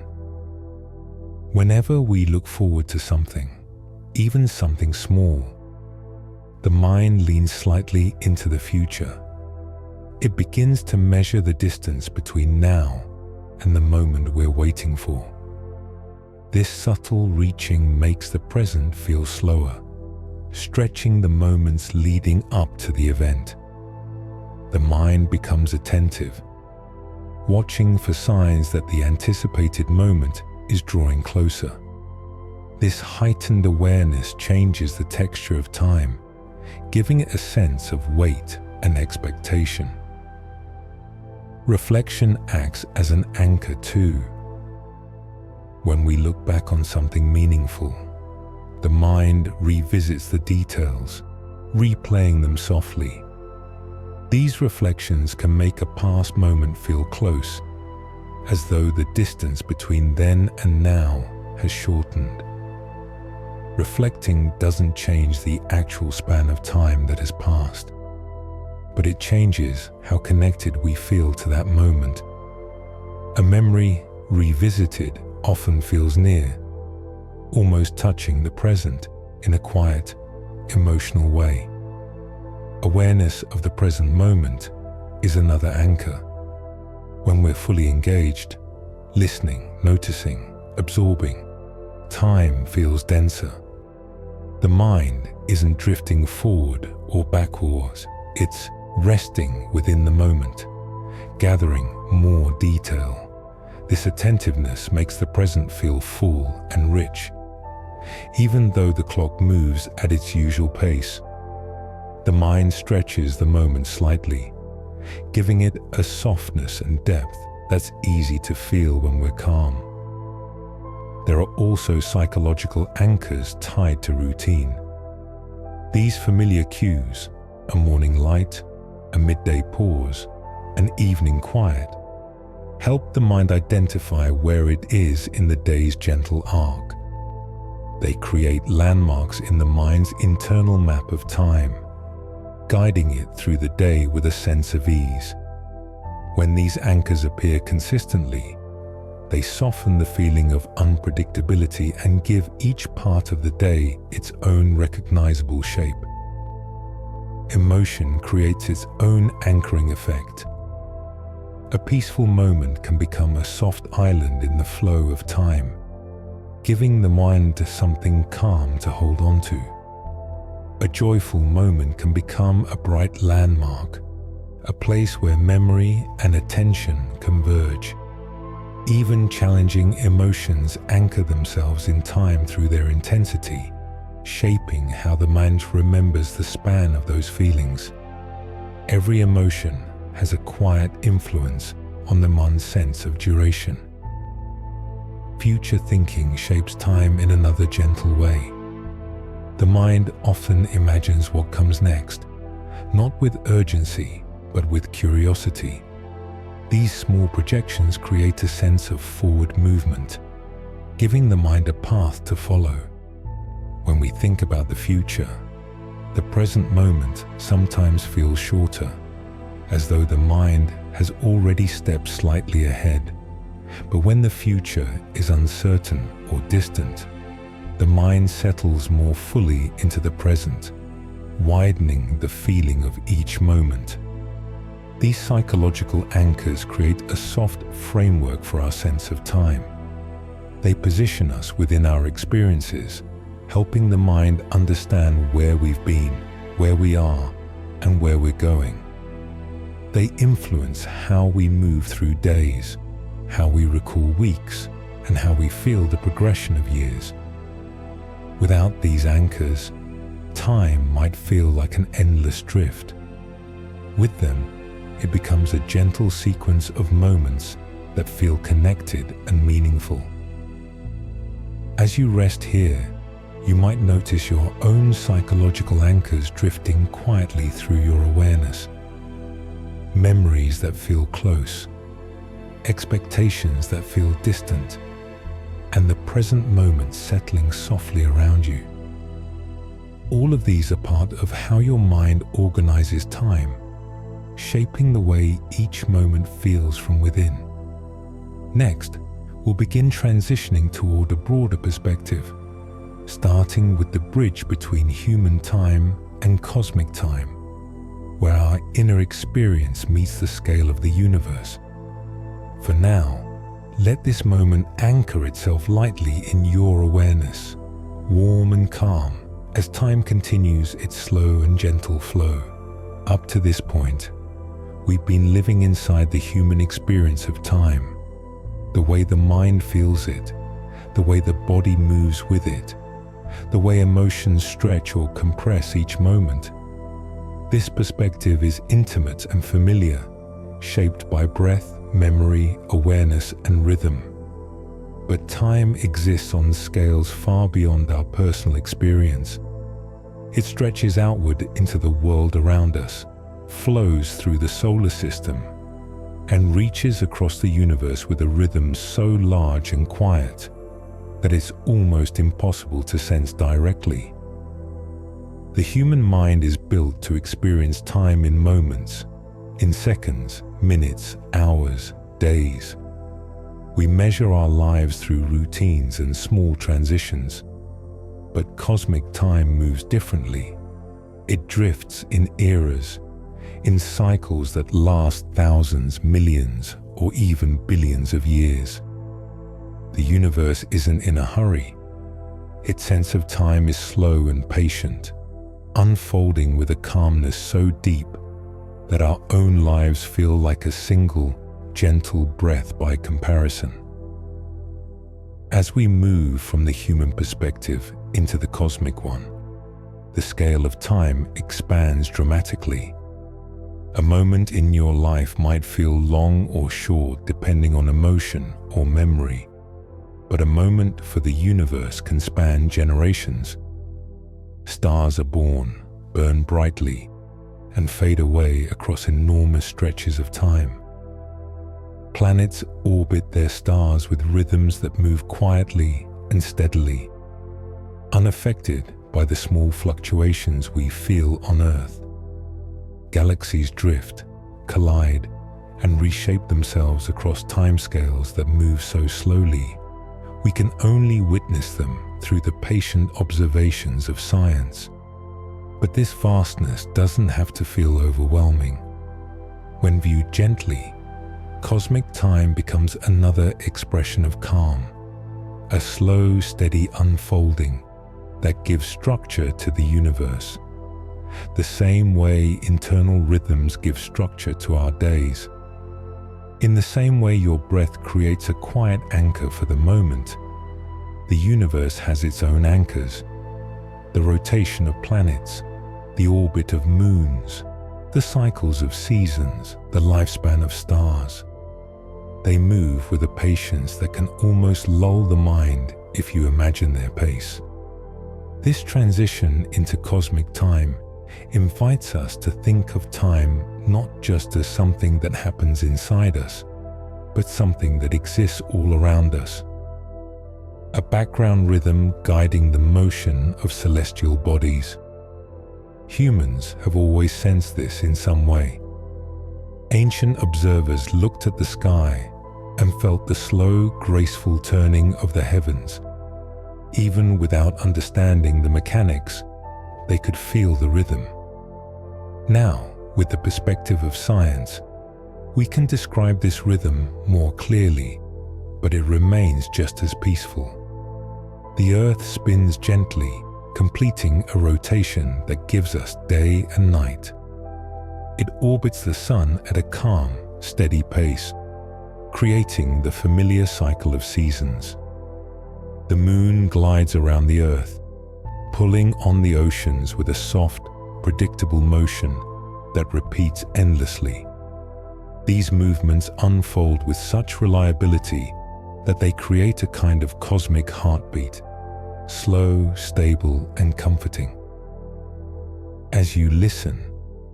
Whenever we look forward to something, even something small, the mind leans slightly into the future. It begins to measure the distance between now and the moment we're waiting for. This subtle reaching makes the present feel slower, stretching the moments leading up to the event. The mind becomes attentive, watching for signs that the anticipated moment is drawing closer. This heightened awareness changes the texture of time, giving it a sense of weight and expectation. Reflection acts as an anchor too. When we look back on something meaningful, the mind revisits the details, replaying them softly. These reflections can make a past moment feel close, as though the distance between then and now has shortened. Reflecting doesn't change the actual span of time that has passed, but it changes how connected we feel to that moment. A memory revisited often feels near, almost touching the present in a quiet, emotional way. Awareness of the present moment is another anchor. When we're fully engaged, listening, noticing, absorbing, time feels denser. The mind isn't drifting forward or backwards, it's resting within the moment, gathering more detail. This attentiveness makes the present feel full and rich, even though the clock moves at its usual pace. The mind stretches the moment slightly, giving it a softness and depth that's easy to feel when we're calm. There are also psychological anchors tied to routine. These familiar cues, a morning light, a midday pause, an evening quiet, help the mind identify where it is in the day's gentle arc. They create landmarks in the mind's internal map of time, guiding it through the day with a sense of ease. When these anchors appear consistently, they soften the feeling of unpredictability and give each part of the day its own recognizable shape. Emotion creates its own anchoring effect. A peaceful moment can become a soft island in the flow of time, giving the mind something calm to hold on to. A joyful moment can become a bright landmark, a place where memory and attention converge. Even challenging emotions anchor themselves in time through their intensity, shaping how the mind remembers the span of those feelings. Every emotion has a quiet influence on the mind's sense of duration. Future thinking shapes time in another gentle way. The mind often imagines what comes next, not with urgency, but with curiosity. These small projections create a sense of forward movement, giving the mind a path to follow. When we think about the future, the present moment sometimes feels shorter, as though the mind has already stepped slightly ahead. But when the future is uncertain or distant, the mind settles more fully into the present, widening the feeling of each moment. These psychological anchors create a soft framework for our sense of time. They position us within our experiences, helping the mind understand where we've been, where we are, and where we're going. They influence how we move through days, how we recall weeks, and how we feel the progression of years. Without these anchors, time might feel like an endless drift. With them, it becomes a gentle sequence of moments that feel connected and meaningful. As you rest here, you might notice your own psychological anchors drifting quietly through your awareness. Memories that feel close, expectations that feel distant, and the present moment settling softly around you. All of these are part of how your mind organizes time, shaping the way each moment feels from within. Next, we'll begin transitioning toward a broader perspective, starting with the bridge between human time and cosmic time, where our inner experience meets the scale of the universe. For now, let this moment anchor itself lightly in your awareness, warm and calm, as time continues its slow and gentle flow. Up to this point, we've been living inside the human experience of time, the way the mind feels it, the way the body moves with it, the way emotions stretch or compress each moment. This perspective is intimate and familiar, shaped by breath, memory, awareness, and rhythm. But time exists on scales far beyond our personal experience. It stretches outward into the world around us, flows through the solar system, and reaches across the universe with a rhythm so large and quiet that it's almost impossible to sense directly. The human mind is built to experience time in moments, in seconds, minutes, hours, days. We measure our lives through routines and small transitions, but cosmic time moves differently. It drifts in eras, in cycles that last thousands, millions, or even billions of years. The universe isn't in a hurry. Its sense of time is slow and patient, unfolding with a calmness so deep that our own lives feel like a single, gentle breath by comparison. As we move from the human perspective into the cosmic one, the scale of time expands dramatically. A moment in your life might feel long or short depending on emotion or memory, but a moment for the universe can span generations. Stars are born, burn brightly, and fade away across enormous stretches of time. Planets orbit their stars with rhythms that move quietly and steadily, unaffected by the small fluctuations we feel on Earth. Galaxies drift, collide, and reshape themselves across timescales that move so slowly, we can only witness them through the patient observations of science. But this vastness doesn't have to feel overwhelming. When viewed gently, cosmic time becomes another expression of calm, a slow, steady unfolding that gives structure to the universe, the same way internal rhythms give structure to our days. In the same way your breath creates a quiet anchor for the moment, the universe has its own anchors: the rotation of planets, the orbit of moons, the cycles of seasons, the lifespan of stars. They move with a patience that can almost lull the mind if you imagine their pace. This transition into cosmic time invites us to think of time not just as something that happens inside us, but something that exists all around us. A background rhythm guiding the motion of celestial bodies. Humans have always sensed this in some way. Ancient observers looked at the sky and felt the slow, graceful turning of the heavens. Even without understanding the mechanics, they could feel the rhythm. Now, with the perspective of science, we can describe this rhythm more clearly, but it remains just as peaceful. The Earth spins gently, completing a rotation that gives us day and night. It orbits the Sun at a calm, steady pace, creating the familiar cycle of seasons. The Moon glides around the Earth, pulling on the oceans with a soft, predictable motion that repeats endlessly. These movements unfold with such reliability that they create a kind of cosmic heartbeat, slow, stable, and comforting. As you listen,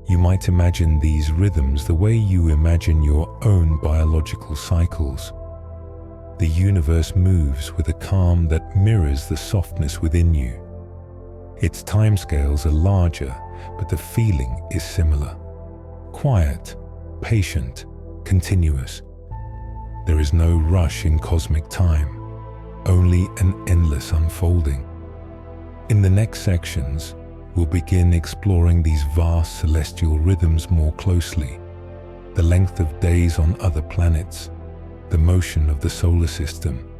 you might imagine these rhythms the way you imagine your own biological cycles. The universe moves with a calm that mirrors the softness within you. Its timescales are larger, but the feeling is similar. Quiet, patient, continuous. There is no rush in cosmic time, only an endless unfolding. In the next sections, we'll begin exploring these vast celestial rhythms more closely. The length of days on other planets, the motion of the solar system,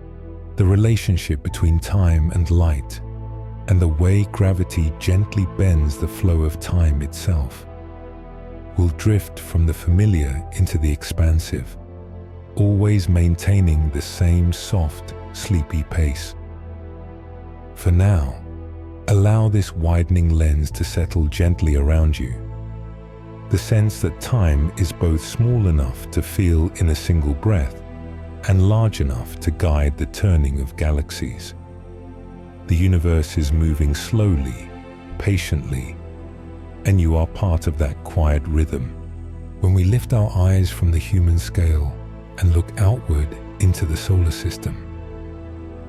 the relationship between time and light, and the way gravity gently bends the flow of time itself. will drift from the familiar into the expansive, always maintaining the same soft, sleepy pace. For now, allow this widening lens to settle gently around you. The sense that time is both small enough to feel in a single breath and large enough to guide the turning of galaxies. The universe is moving slowly, patiently, and you are part of that quiet rhythm. When we lift our eyes from the human scale and look outward into the solar system,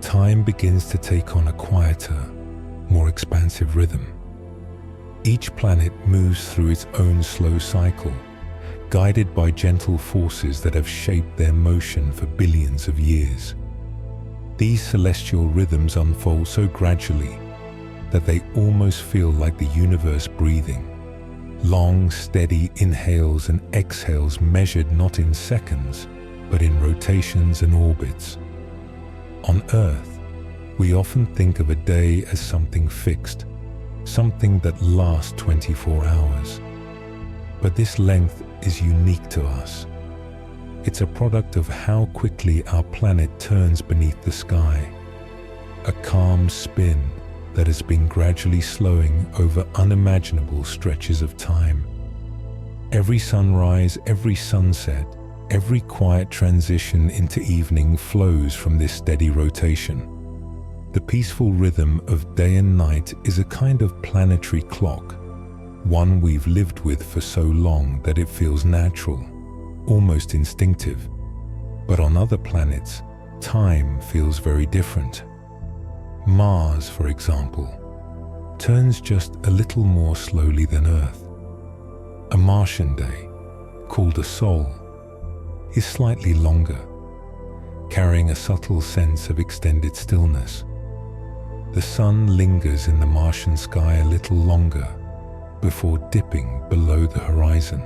time begins to take on a quieter, more expansive rhythm. Each planet moves through its own slow cycle, guided by gentle forces that have shaped their motion for billions of years. These celestial rhythms unfold so gradually that they almost feel like the universe breathing. Long, steady inhales and exhales measured not in seconds, but in rotations and orbits. On Earth, we often think of a day as something fixed, something that lasts 24 hours. But this length is unique to us. It's a product of how quickly our planet turns beneath the sky, a calm spin that has been gradually slowing over unimaginable stretches of time. Every sunrise, every sunset, every quiet transition into evening flows from this steady rotation. The peaceful rhythm of day and night is a kind of planetary clock, one we've lived with for so long that it feels natural, almost instinctive. But on other planets, time feels very different. Mars, for example, turns just a little more slowly than Earth. A Martian day, called a sol, is slightly longer, carrying a subtle sense of extended stillness. The sun lingers in the Martian sky a little longer before dipping below the horizon.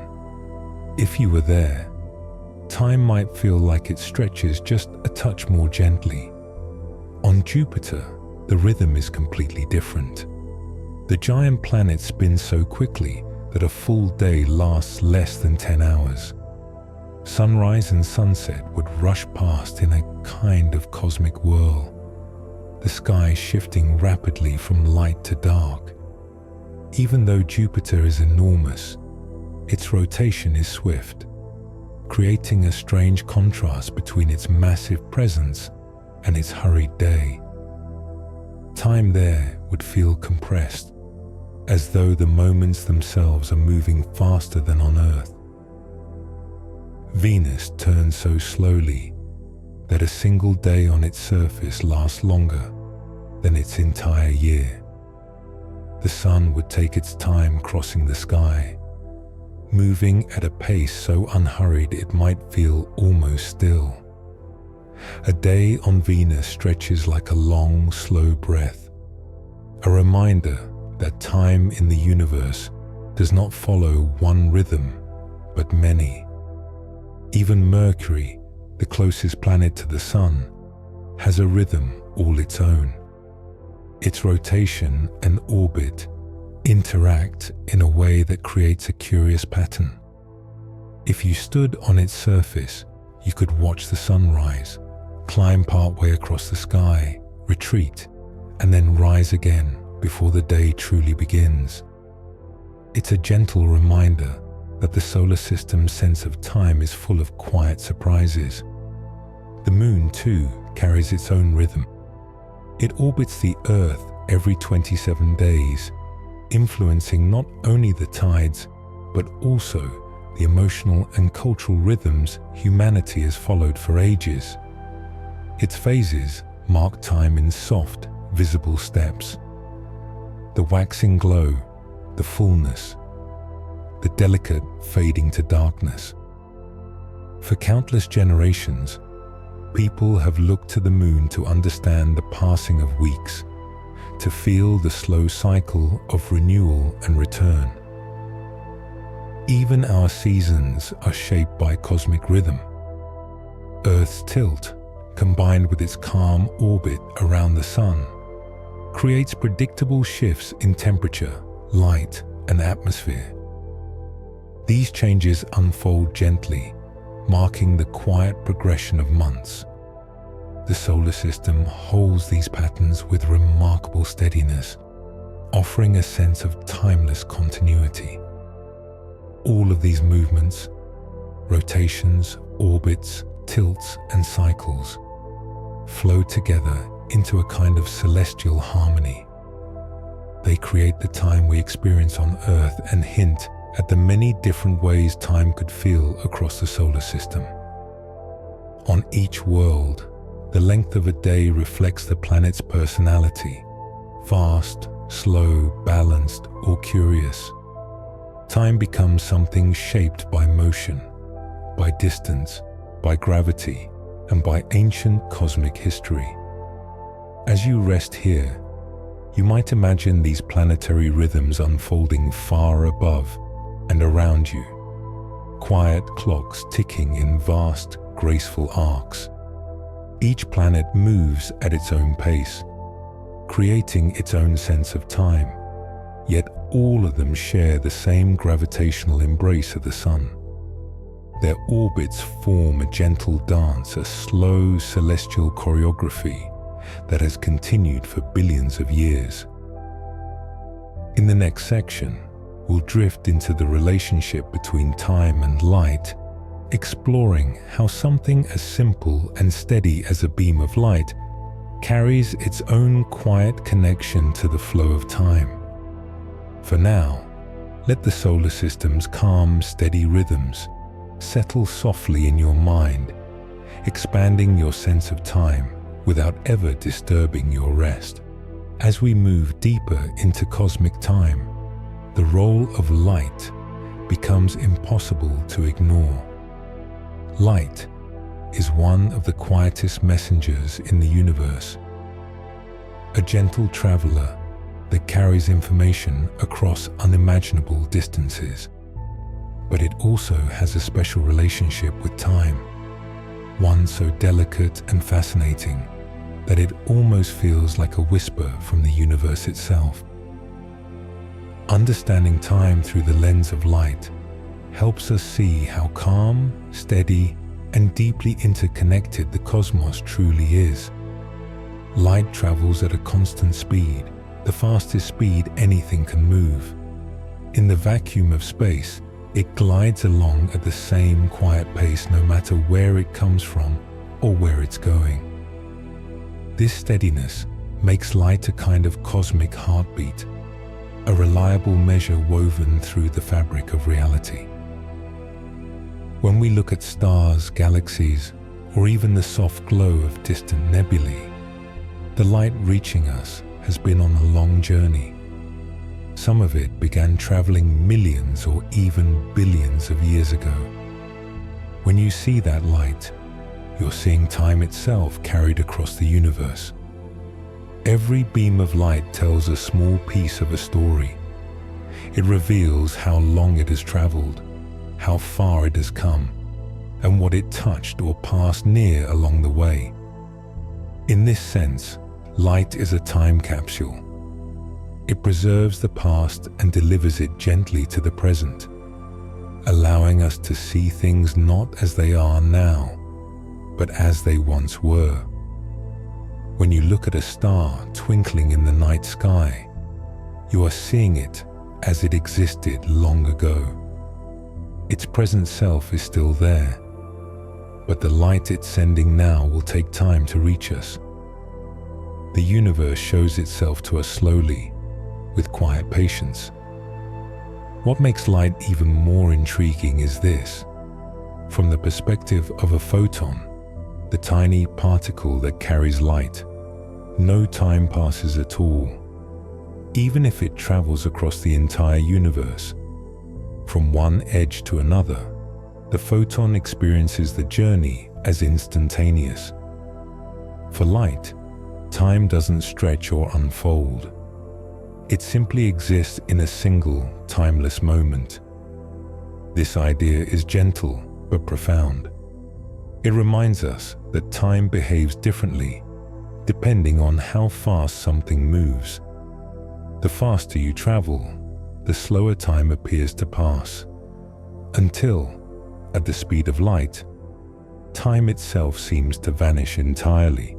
If you were there, time might feel like it stretches just a touch more gently. On Jupiter, the rhythm is completely different. The giant planet spins so quickly that a full day lasts less than 10 hours. Sunrise and sunset would rush past in a kind of cosmic whirl, the sky shifting rapidly from light to dark. Even though Jupiter is enormous, its rotation is swift, creating a strange contrast between its massive presence and its hurried day. Time there would feel compressed, as though the moments themselves are moving faster than on Earth. Venus turns so slowly that a single day on its surface lasts longer than its entire year. The sun would take its time crossing the sky, moving at a pace so unhurried it might feel almost still. A day on Venus stretches like a long, slow breath, a reminder that time in the universe does not follow one rhythm, but many. Even Mercury, the closest planet to the Sun, has a rhythm all its own. Its rotation and orbit interact in a way that creates a curious pattern. If you stood on its surface, you could watch the sunrise, climb partway across the sky, retreat, and then rise again before the day truly begins. It's a gentle reminder that the solar system's sense of time is full of quiet surprises. The moon, too, carries its own rhythm. It orbits the Earth every 27 days, influencing not only the tides, but also the emotional and cultural rhythms humanity has followed for ages. Its phases mark time in soft, visible steps. The waxing glow, the fullness, the delicate fading to darkness. For countless generations, people have looked to the moon to understand the passing of weeks, to feel the slow cycle of renewal and return. Even our seasons are shaped by cosmic rhythm. Earth's tilt, combined with its calm orbit around the sun, creates predictable shifts in temperature, light, and atmosphere. These changes unfold gently, marking the quiet progression of months. The solar system holds these patterns with remarkable steadiness, offering a sense of timeless continuity. All of these movements, rotations, orbits, tilts, and cycles, flow together into a kind of celestial harmony. They create the time we experience on Earth and hint at the many different ways time could feel across the solar system. On each world, the length of a day reflects the planet's personality: fast, slow, balanced, or curious. Time becomes something shaped by motion, by distance, by gravity, and by ancient cosmic history. As you rest here, you might imagine these planetary rhythms unfolding far above and around you, quiet clocks ticking in vast, graceful arcs. Each planet moves at its own pace, creating its own sense of time, yet all of them share the same gravitational embrace of the Sun. Their orbits form a gentle dance, a slow celestial choreography that has continued for billions of years. In the next section, we'll drift into the relationship between time and light, exploring how something as simple and steady as a beam of light carries its own quiet connection to the flow of time. For now, let the solar system's calm, steady rhythms settle softly in your mind, expanding your sense of time without ever disturbing your rest. As we move deeper into cosmic time, the role of light becomes impossible to ignore. Light is one of the quietest messengers in the universe, a gentle traveler that carries information across unimaginable distances. But it also has a special relationship with time, one so delicate and fascinating that it almost feels like a whisper from the universe itself. Understanding time through the lens of light helps us see how calm, steady, and deeply interconnected the cosmos truly is. Light travels at a constant speed, the fastest speed anything can move. In the vacuum of space, it glides along at the same quiet pace no matter where it comes from or where it's going. This steadiness makes light a kind of cosmic heartbeat, a reliable measure woven through the fabric of reality. When we look at stars, galaxies, or even the soft glow of distant nebulae, the light reaching us has been on a long journey. Some of it began traveling millions or even billions of years ago. When you see that light, you're seeing time itself carried across the universe. Every beam of light tells a small piece of a story. It reveals how long it has traveled, how far it has come, and what it touched or passed near along the way. In this sense, light is a time capsule. It preserves the past and delivers it gently to the present, allowing us to see things not as they are now, but as they once were. When you look at a star twinkling in the night sky, you are seeing it as it existed long ago. Its present self is still there, but the light it's sending now will take time to reach us. The universe shows itself to us slowly, with quiet patience. What makes light even more intriguing is this. From the perspective of a photon, the tiny particle that carries light, no time passes at all. Even if it travels across the entire universe, from one edge to another, the photon experiences the journey as instantaneous. For light, time doesn't stretch or unfold. It simply exists in a single, timeless moment. This idea is gentle but profound. It reminds us that time behaves differently depending on how fast something moves. The faster you travel, the slower time appears to pass. until, at the speed of light, time itself seems to vanish entirely.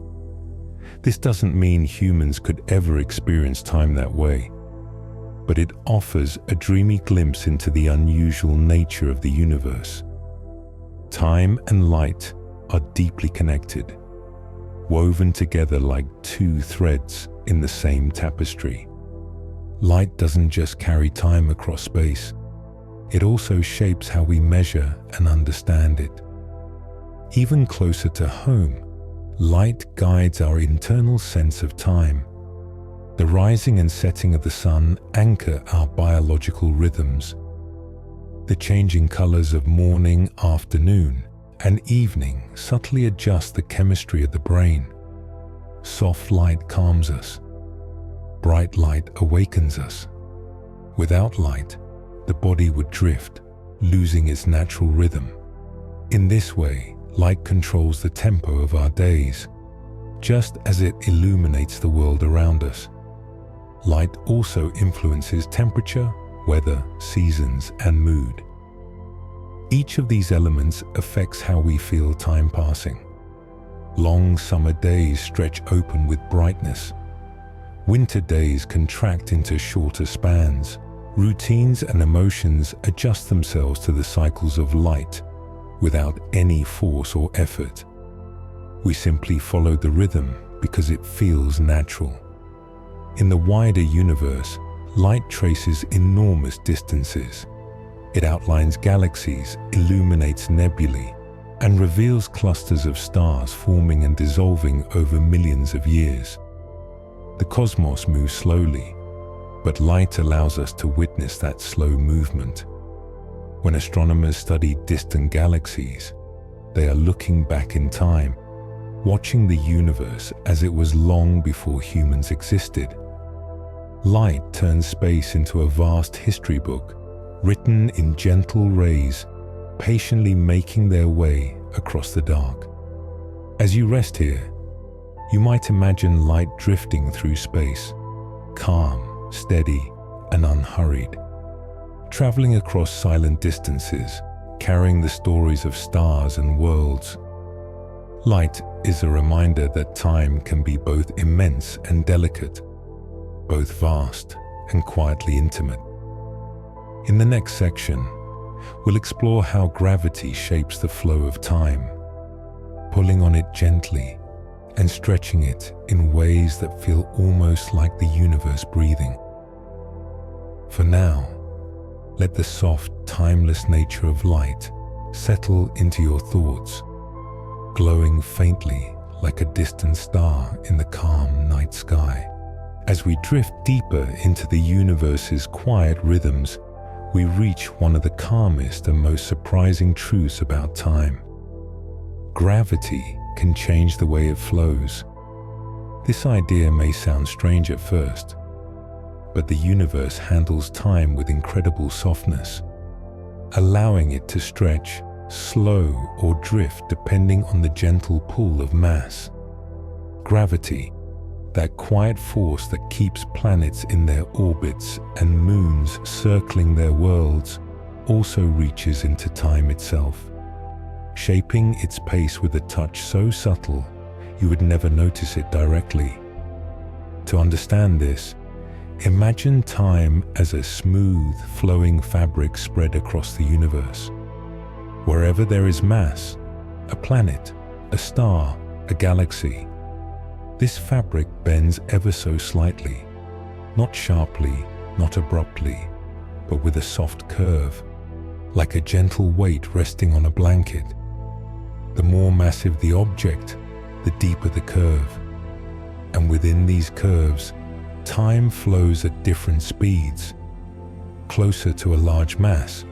This doesn't mean humans could ever experience time that way, but it offers a dreamy glimpse into the unusual nature of the universe. Time and light are deeply connected, woven together like two threads in the same tapestry. Light doesn't just carry time across space, it also shapes how we measure and understand it. Even closer to home, light guides our internal sense of time. The rising and setting of the sun anchor our biological rhythms. The changing colors of morning, afternoon, and evening subtly adjust the chemistry of the brain. Soft light calms us. Bright light awakens us. Without light, the body would drift, losing its natural rhythm. In this way, light controls the tempo of our days, just as it illuminates the world around us. Light also influences temperature, weather, seasons, and mood. Each of these elements affects how we feel time passing. Long summer days stretch open with brightness. Winter days contract into shorter spans. Routines and emotions adjust themselves to the cycles of light without any force or effort. We simply follow the rhythm because it feels natural. In the wider universe, light traces enormous distances. It outlines galaxies, illuminates nebulae, and reveals clusters of stars forming and dissolving over millions of years. The cosmos moves slowly, but light allows us to witness that slow movement. When astronomers study distant galaxies, they are looking back in time, watching the universe as it was long before humans existed. Light turns space into a vast history book, written in gentle rays, patiently making their way across the dark. As you rest here, you might imagine light drifting through space, calm, steady, and unhurried, traveling across silent distances, carrying the stories of stars and worlds. Light is a reminder that time can be both immense and delicate, both vast and quietly intimate. In the next section, we'll explore how gravity shapes the flow of time, pulling on it gently and stretching it in ways that feel almost like the universe breathing. For now, let the soft, timeless nature of light settle into your thoughts, glowing faintly like a distant star in the calm night sky. As we drift deeper into the universe's quiet rhythms, we reach one of the calmest and most surprising truths about time. Gravity can change the way it flows. This idea may sound strange at first, but the universe handles time with incredible softness, allowing it to stretch, slow, or drift depending on the gentle pull of mass. Gravity, that quiet force that keeps planets in their orbits and moons circling their worlds, also reaches into time itself, shaping its pace with a touch so subtle you would never notice it directly. To understand this, imagine time as a smooth, flowing fabric spread across the universe. Wherever there is mass, a planet, a star, a galaxy, this fabric bends ever so slightly, not sharply, not abruptly, but with a soft curve, like a gentle weight resting on a blanket. The more massive the object, the deeper the curve. And within these curves, time flows at different speeds. Closer to a large mass,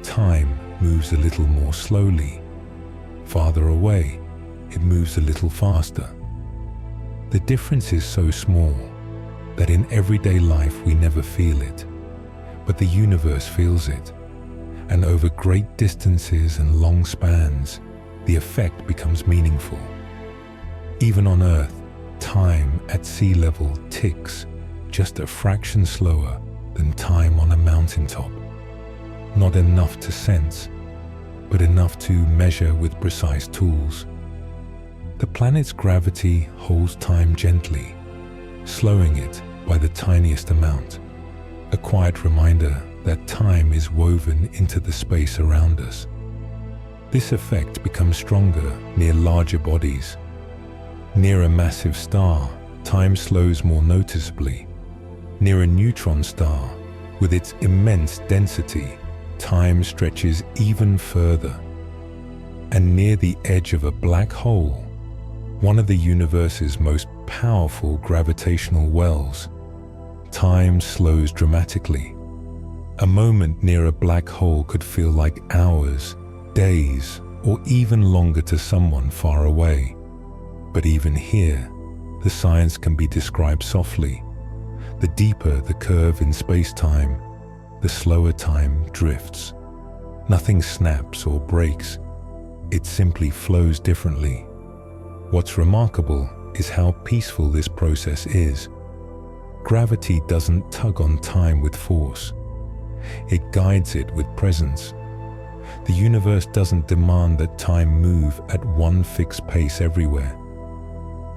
time moves a little more slowly. Farther away, it moves a little faster. The difference is so small that in everyday life we never feel it, but the universe feels it. And over great distances and long spans, the effect becomes meaningful. Even on Earth, time at sea level ticks just a fraction slower than time on a mountaintop. Not enough to sense, but enough to measure with precise tools. The planet's gravity holds time gently, slowing it by the tiniest amount, a quiet reminder that time is woven into the space around us. This effect becomes stronger near larger bodies. Near a massive star, time slows more noticeably. Near a neutron star, with its immense density, time stretches even further. And near the edge of a black hole, one of the universe's most powerful gravitational wells, time slows dramatically. A moment near a black hole could feel like hours, days, or even longer to someone far away. But even here, the science can be described softly. The deeper the curve in space-time, the slower time drifts. Nothing snaps or breaks. It simply flows differently. What's remarkable is how peaceful this process is. Gravity doesn't tug on time with force. It guides it with presence. The universe doesn't demand that time move at one fixed pace everywhere.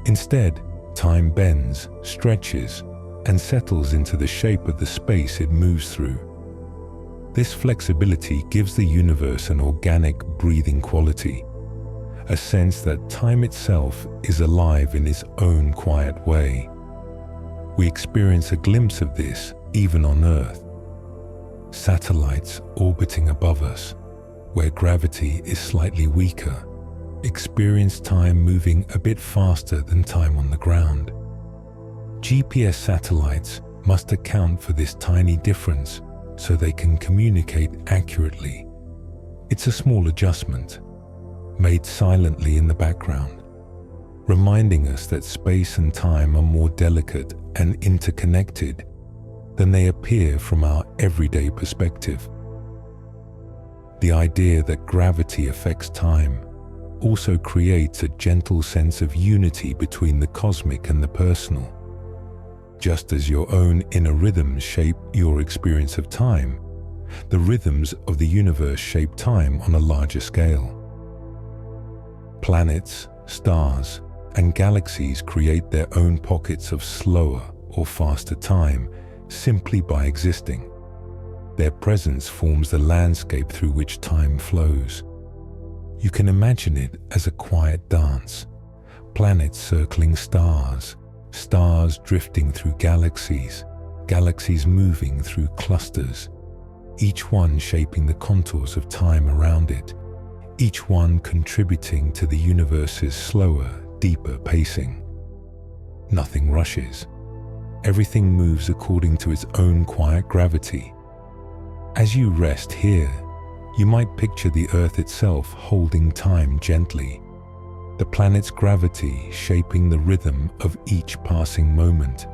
Instead, time bends, stretches, and settles into the shape of the space it moves through. This flexibility gives the universe an organic, breathing quality, a sense that time itself is alive in its own quiet way. We experience a glimpse of this even on Earth. Satellites orbiting above us, where gravity is slightly weaker, experience time moving a bit faster than time on the ground. GPS satellites must account for this tiny difference so they can communicate accurately. It's a small adjustment, made silently in the background, reminding us that space and time are more delicate and interconnected than they appear from our everyday perspective. The idea that gravity affects time also creates a gentle sense of unity between the cosmic and the personal. Just as your own inner rhythms shape your experience of time, the rhythms of the universe shape time on a larger scale. Planets, stars, and galaxies create their own pockets of slower or faster time simply by existing. Their presence forms the landscape through which time flows. You can imagine it as a quiet dance, planets circling stars, stars drifting through galaxies, galaxies moving through clusters, each one shaping the contours of time around it, each one contributing to the universe's slower, deeper pacing. Nothing rushes. Everything moves according to its own quiet gravity. As you rest here, you might picture the Earth itself holding time gently, the planet's gravity shaping the rhythm of each passing moment.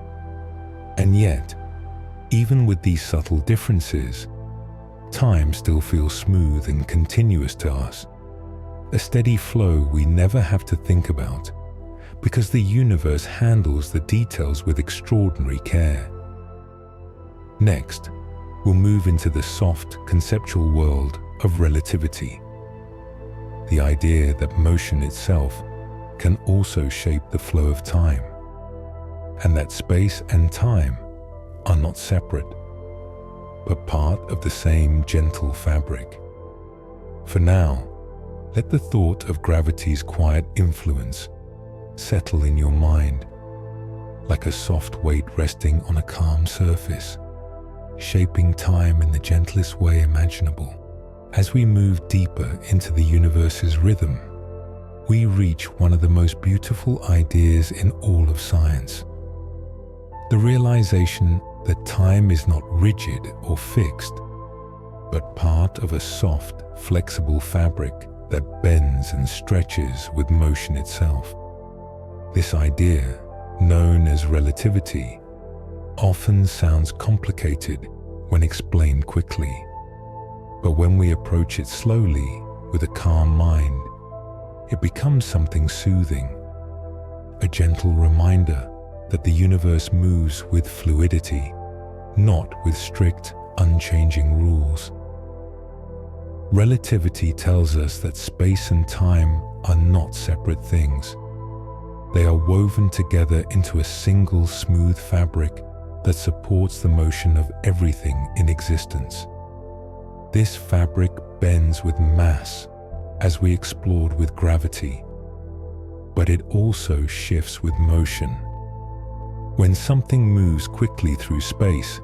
And yet, even with these subtle differences, time still feels smooth and continuous to us, a steady flow we never have to think about, because the universe handles the details with extraordinary care. Next, we'll move into the soft, conceptual world of relativity. The idea that motion itself can also shape the flow of time, and that space and time are not separate, but part of the same gentle fabric. For now, let the thought of gravity's quiet influence settle in your mind, like a soft weight resting on a calm surface, shaping time in the gentlest way imaginable. As we move deeper into the universe's rhythm, we reach one of the most beautiful ideas in all of science. The realization that time is not rigid or fixed, but part of a soft, flexible fabric that bends and stretches with motion itself. This idea, known as relativity, often sounds complicated when explained quickly. But when we approach it slowly, with a calm mind, it becomes something soothing, a gentle reminder that the universe moves with fluidity, not with strict, unchanging rules. Relativity tells us that space and time are not separate things. They are woven together into a single smooth fabric that supports the motion of everything in existence. This fabric bends with mass, as we explored with gravity, but it also shifts with motion. When something moves quickly through space,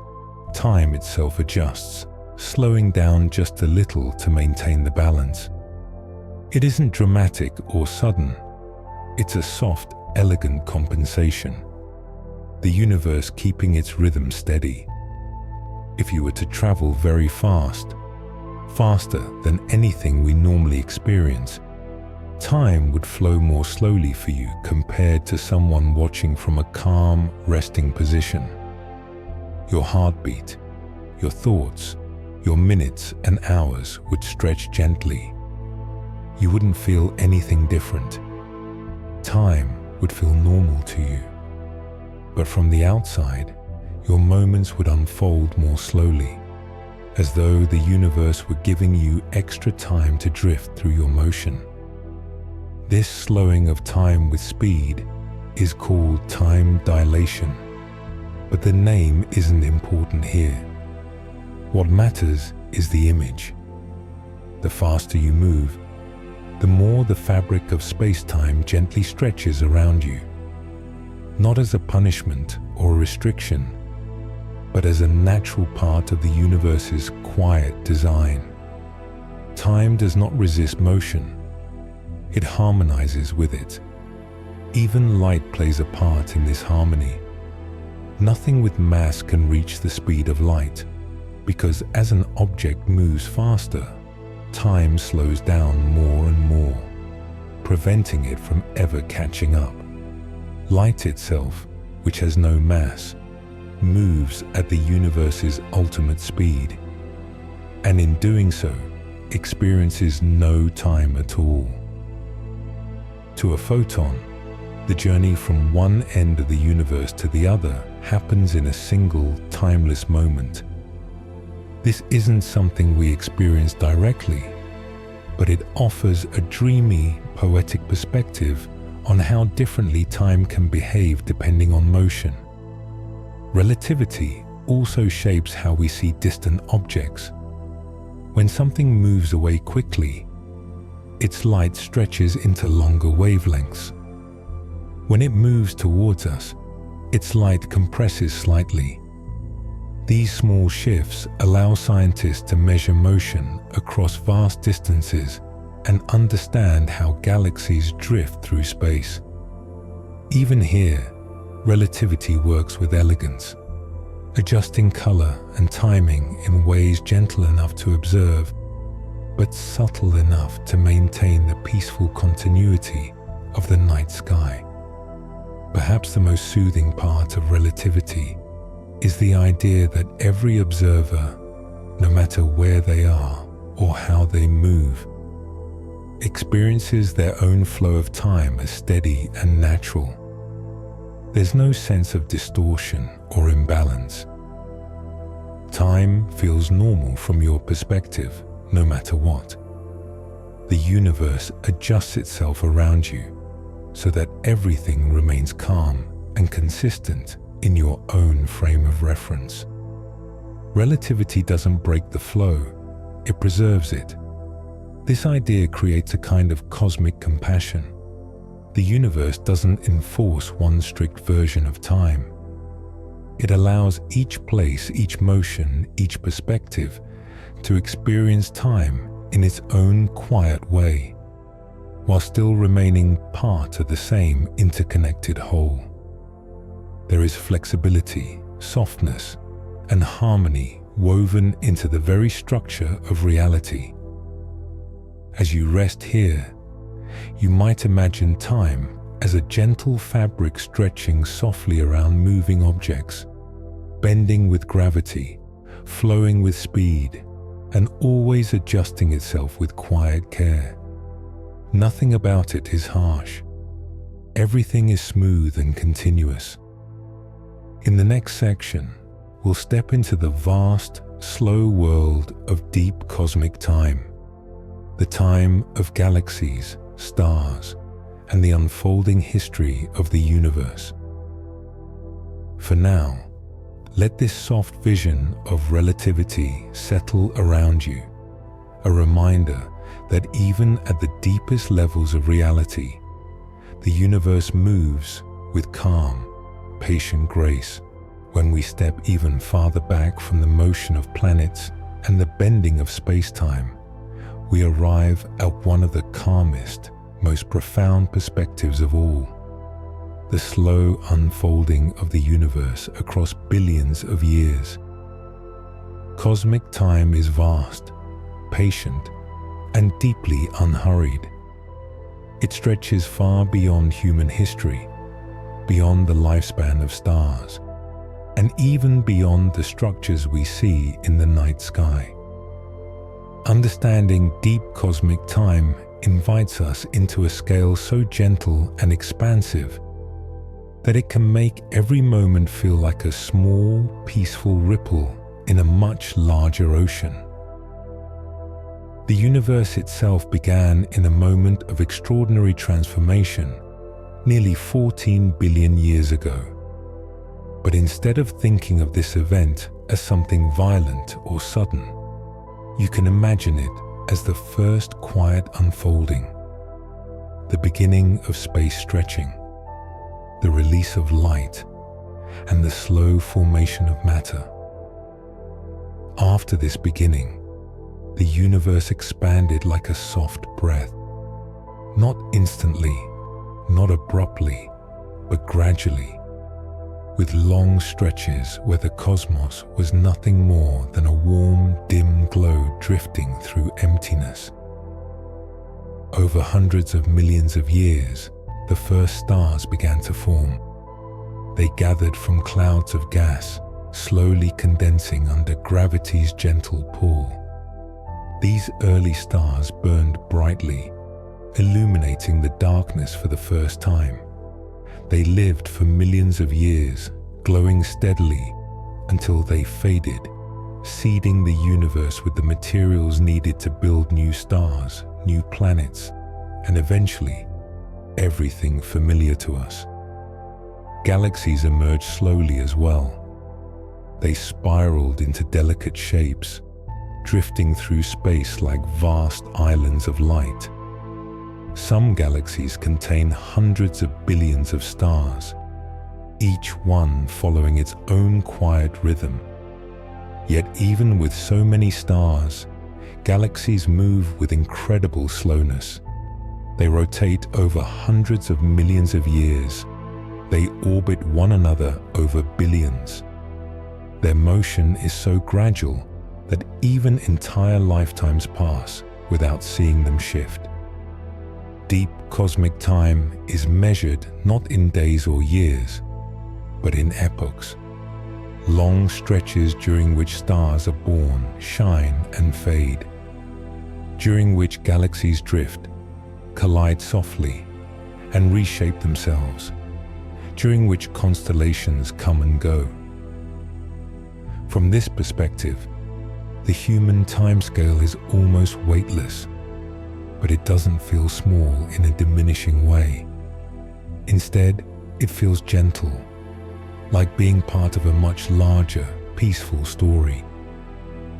time itself adjusts, slowing down just a little to maintain the balance. It isn't dramatic or sudden. It's a soft, elegant compensation. The universe keeping its rhythm steady. If you were to travel very fast, faster than anything we normally experience, time would flow more slowly for you compared to someone watching from a calm, resting position. Your heartbeat, your thoughts, your minutes and hours would stretch gently. You wouldn't feel anything different. Time would feel normal to you. But from the outside, your moments would unfold more slowly, as though the universe were giving you extra time to drift through your motion. This slowing of time with speed is called time dilation, but the name isn't important here. What matters is the image. The faster you move, the more the fabric of space-time gently stretches around you, not as a punishment or a restriction, but as a natural part of the universe's quiet design. Time does not resist motion. It harmonizes with it. Even light plays a part in this harmony. Nothing with mass can reach the speed of light, because as an object moves faster, time slows down more and more, preventing it from ever catching up. Light itself, which has no mass, moves at the universe's ultimate speed, and in doing so, experiences no time at all. To a photon, the journey from one end of the universe to the other happens in a single, timeless moment. This isn't something we experience directly, but it offers a dreamy, poetic perspective on how differently time can behave depending on motion. Relativity also shapes how we see distant objects. When something moves away quickly, its light stretches into longer wavelengths. When it moves towards us, its light compresses slightly. These small shifts allow scientists to measure motion across vast distances and understand how galaxies drift through space. Even here, relativity works with elegance, adjusting color and timing in ways gentle enough to observe, but subtle enough to maintain the peaceful continuity of the night sky. Perhaps the most soothing part of relativity is the idea that every observer, no matter where they are or how they move, experiences their own flow of time as steady and natural. There's no sense of distortion or imbalance. Time feels normal from your perspective, no matter what. The universe adjusts itself around you so that everything remains calm and consistent in your own frame of reference. Relativity doesn't break the flow, it preserves it. This idea creates a kind of cosmic compassion. The universe doesn't enforce one strict version of time. It allows each place, each motion, each perspective to experience time in its own quiet way, while still remaining part of the same interconnected whole. There is flexibility, softness, and harmony woven into the very structure of reality. As you rest here, you might imagine time as a gentle fabric stretching softly around moving objects, bending with gravity, flowing with speed, and always adjusting itself with quiet care. Nothing about it is harsh. Everything is smooth and continuous. In the next section, we'll step into the vast, slow world of deep cosmic time, the time of galaxies, stars, and the unfolding history of the universe. For now, let this soft vision of relativity settle around you, a reminder that even at the deepest levels of reality, the universe moves with calm, patient grace. When we step even farther back from the motion of planets and the bending of space-time, we arrive at one of the calmest, most profound perspectives of all: the slow unfolding of the universe across billions of years. Cosmic time is vast, patient, and deeply unhurried. It stretches far beyond human history, beyond the lifespan of stars, and even beyond the structures we see in the night sky. Understanding deep cosmic time invites us into a scale so gentle and expansive that it can make every moment feel like a small, peaceful ripple in a much larger ocean. The universe itself began in a moment of extraordinary transformation nearly 14 billion years ago. But instead of thinking of this event as something violent or sudden, you can imagine it as the first quiet unfolding, the beginning of space stretching, the release of light, and the slow formation of matter. After this beginning, the universe expanded like a soft breath, not instantly, not abruptly, but gradually, with long stretches where the cosmos was nothing more than a warm, dim glow drifting through emptiness. Over hundreds of millions of years, the first stars began to form. They gathered from clouds of gas, slowly condensing under gravity's gentle pull. These early stars burned brightly, illuminating the darkness for the first time. They lived for millions of years, glowing steadily until they faded, seeding the universe with the materials needed to build new stars, new planets, and eventually, everything familiar to us. Galaxies emerged slowly as well. They spiraled into delicate shapes, drifting through space like vast islands of light. Some galaxies contain hundreds of billions of stars, each one following its own quiet rhythm. Yet even with so many stars, galaxies move with incredible slowness. They rotate over hundreds of millions of years. They orbit one another over billions. Their motion is so gradual that even entire lifetimes pass without seeing them shift. Deep cosmic time is measured not in days or years, but in epochs. Long stretches during which stars are born, shine, and fade. During which galaxies drift, collide softly, and reshape themselves. During which constellations come and go. From this perspective, the human timescale is almost weightless, but it doesn't feel small in a diminishing way. Instead, it feels gentle, like being part of a much larger, peaceful story.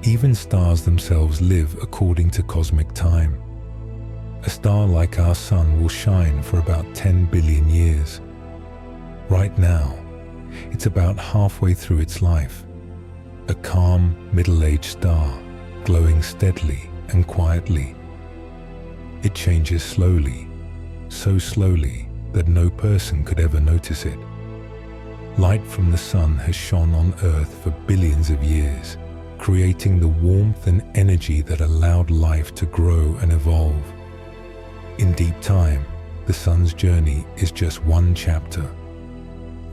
Even stars themselves live according to cosmic time. A star like our sun will shine for about 10 billion years. Right now, it's about halfway through its life. A calm, middle-aged star, glowing steadily and quietly. It changes slowly, so slowly that no person could ever notice it. Light from the sun has shone on Earth for billions of years, creating the warmth and energy that allowed life to grow and evolve. In deep time, the sun's journey is just one chapter.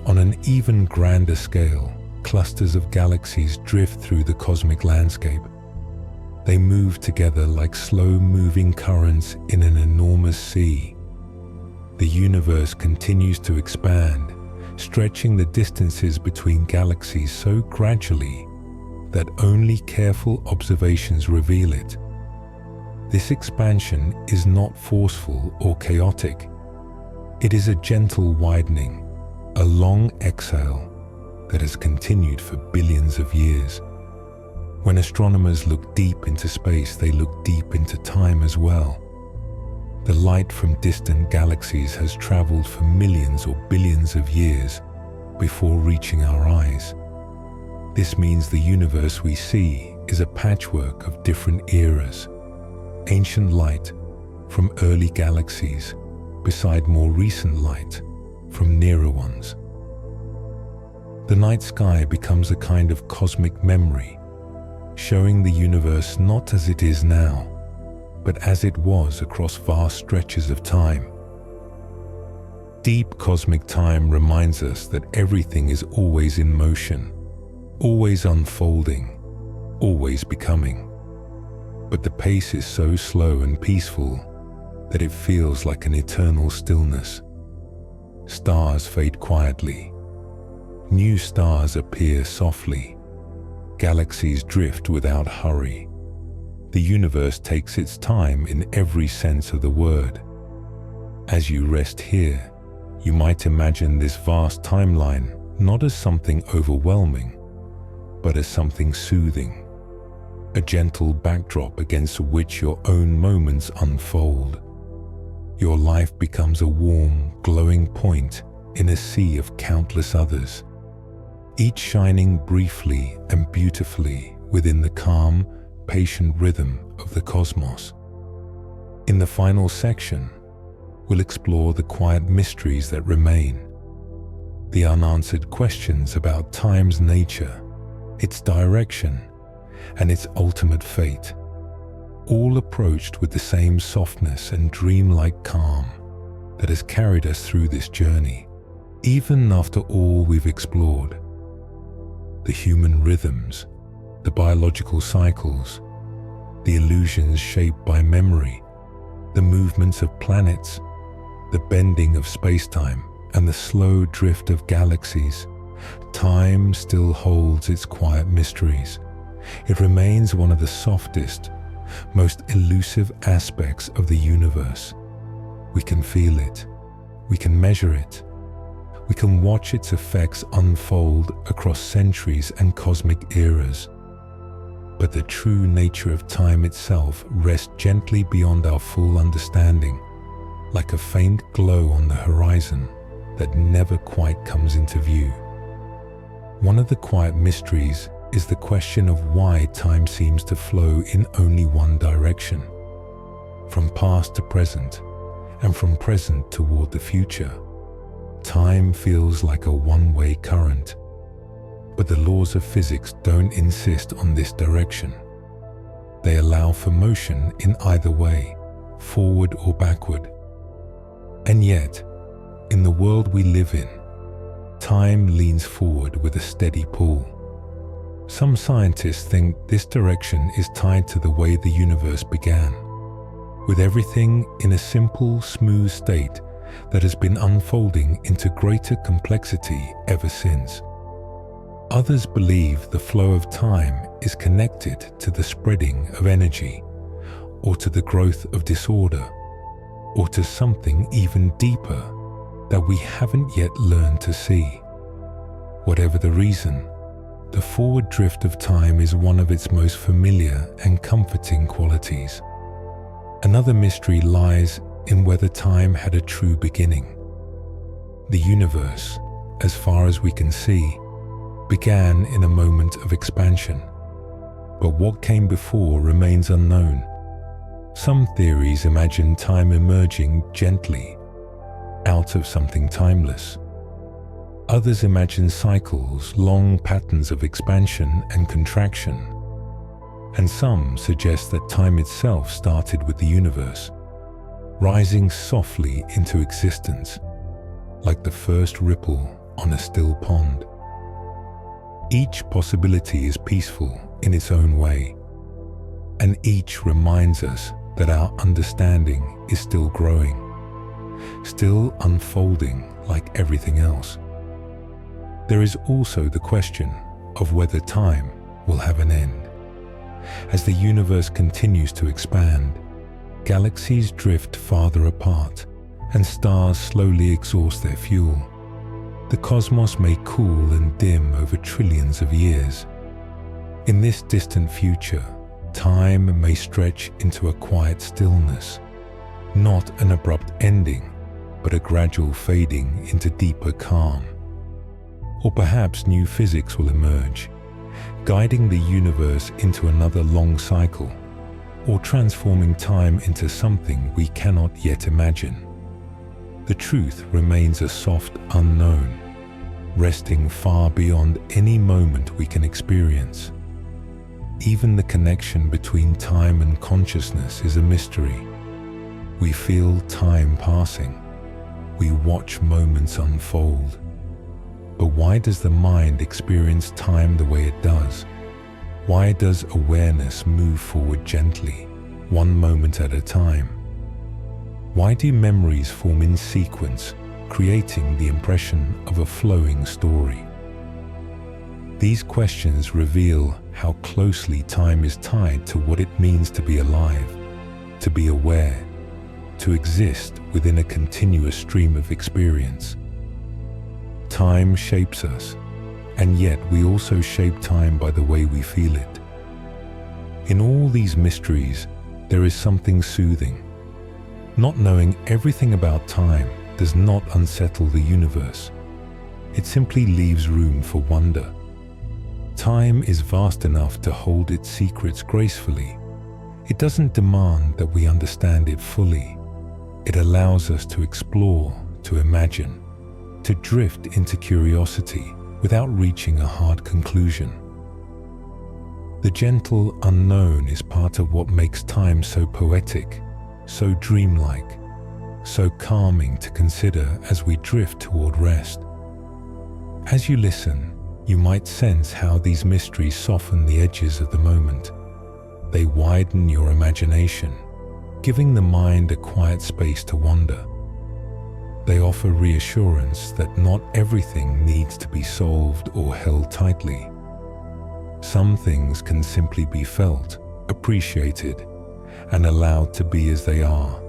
On an even grander scale, clusters of galaxies drift through the cosmic landscape. They move together like slow-moving currents in an enormous sea. The universe continues to expand, stretching the distances between galaxies so gradually that only careful observations reveal it. This expansion is not forceful or chaotic. It is a gentle widening, a long exhale that has continued for billions of years. When astronomers look deep into space, they look deep into time as well. The light from distant galaxies has traveled for millions or billions of years before reaching our eyes. This means the universe we see is a patchwork of different eras. Ancient light from early galaxies beside more recent light from nearer ones. The night sky becomes a kind of cosmic memory, showing the universe not as it is now, but as it was across vast stretches of time. Deep cosmic time reminds us that everything is always in motion, always unfolding, always becoming. But the pace is so slow and peaceful that it feels like an eternal stillness. Stars fade quietly. New stars appear softly. Galaxies drift without hurry. The universe takes its time in every sense of the word. As you rest here, you might imagine this vast timeline not as something overwhelming, but as something soothing, a gentle backdrop against which your own moments unfold. Your life becomes a warm, glowing point in a sea of countless others, each shining briefly and beautifully within the calm, patient rhythm of the cosmos. In the final section, we'll explore the quiet mysteries that remain, the unanswered questions about time's nature, its direction, and its ultimate fate, all approached with the same softness and dreamlike calm that has carried us through this journey, even after all we've explored. The human rhythms, the biological cycles, the illusions shaped by memory, the movements of planets, the bending of space-time, and the slow drift of galaxies. Time still holds its quiet mysteries. It remains one of the softest, most elusive aspects of the universe. We can feel it. We can measure it. We can watch its effects unfold across centuries and cosmic eras. But the true nature of time itself rests gently beyond our full understanding, like a faint glow on the horizon that never quite comes into view. One of the quiet mysteries is the question of why time seems to flow in only one direction, from past to present, and from present toward the future. Time feels like a one-way current, but the laws of physics don't insist on this direction. They allow for motion in either way, forward or backward. And yet, in the world we live in, time leans forward with a steady pull. Some scientists think this direction is tied to the way the universe began, with everything in a simple, smooth state that has been unfolding into greater complexity ever since. Others believe the flow of time is connected to the spreading of energy, or to the growth of disorder, or to something even deeper that we haven't yet learned to see. Whatever the reason, the forward drift of time is one of its most familiar and comforting qualities. Another mystery lies in whether time had a true beginning. The universe, as far as we can see, began in a moment of expansion, but what came before remains unknown. Some theories imagine time emerging gently out of something timeless. Others imagine cycles, long patterns of expansion and contraction. And some suggest that time itself started with the universe, rising softly into existence, like the first ripple on a still pond. Each possibility is peaceful in its own way, and each reminds us that our understanding is still growing, still unfolding like everything else. There is also the question of whether time will have an end. As the universe continues to expand, galaxies drift farther apart and stars slowly exhaust their fuel, the cosmos may cool and dim over trillions of years. In this distant future, time may stretch into a quiet stillness, not an abrupt ending, but a gradual fading into deeper calm. Or perhaps new physics will emerge, guiding the universe into another long cycle, or transforming time into something we cannot yet imagine. The truth remains a soft unknown, resting far beyond any moment we can experience. Even the connection between time and consciousness is a mystery. We feel time passing. We watch moments unfold. But why does the mind experience time the way it does? Why does awareness move forward gently, one moment at a time? Why do memories form in sequence, creating the impression of a flowing story? These questions reveal how closely time is tied to what it means to be alive, to be aware, to exist within a continuous stream of experience. Time shapes us, and yet we also shape time by the way we feel it. In all these mysteries, there is something soothing. Not knowing everything about time does not unsettle the universe. It simply leaves room for wonder. Time is vast enough to hold its secrets gracefully. It doesn't demand that we understand it fully. It allows us to explore, to imagine, to drift into curiosity without reaching a hard conclusion. The gentle unknown is part of what makes time so poetic, so dreamlike, so calming to consider as we drift toward rest. As you listen, you might sense how these mysteries soften the edges of the moment. They widen your imagination, giving the mind a quiet space to wander. They offer reassurance that not everything needs to be solved or held tightly. Some things can simply be felt, appreciated, and allowed to be as they are.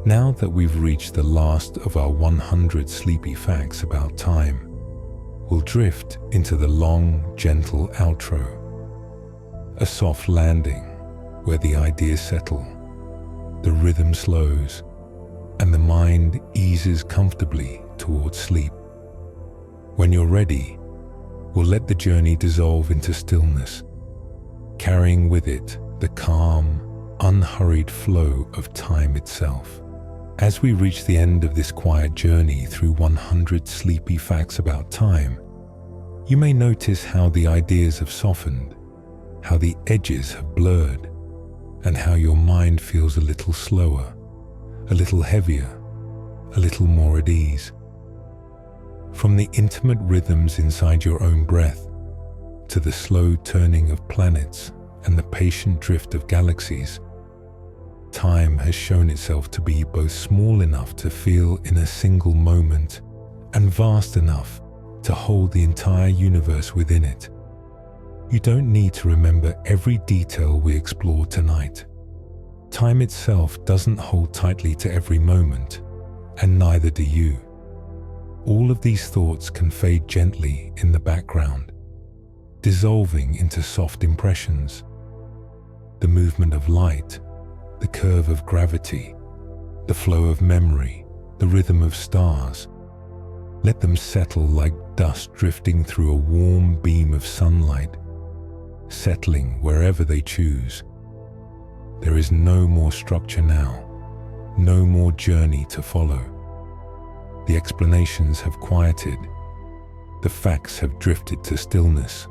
Now that we've reached the last of our 100 sleepy facts about time, we'll drift into the long, gentle outro. A soft landing where the ideas settle, the rhythm slows, and the mind eases comfortably towards sleep. When you're ready, we'll let the journey dissolve into stillness, carrying with it the calm, unhurried flow of time itself. As we reach the end of this quiet journey through 100 sleepy facts about time, you may notice how the ideas have softened, how the edges have blurred, and how your mind feels a little slower, a little heavier, a little more at ease. From the intimate rhythms inside your own breath, to the slow turning of planets and the patient drift of galaxies, time has shown itself to be both small enough to feel in a single moment and vast enough to hold the entire universe within it. You don't need to remember every detail we explore tonight. Time itself doesn't hold tightly to every moment, and neither do you. All of these thoughts can fade gently in the background, dissolving into soft impressions. The movement of light, the curve of gravity, the flow of memory, the rhythm of stars. Let them settle like dust drifting through a warm beam of sunlight, settling wherever they choose. There is no more structure now, no more journey to follow. The explanations have quieted, the facts have drifted to stillness,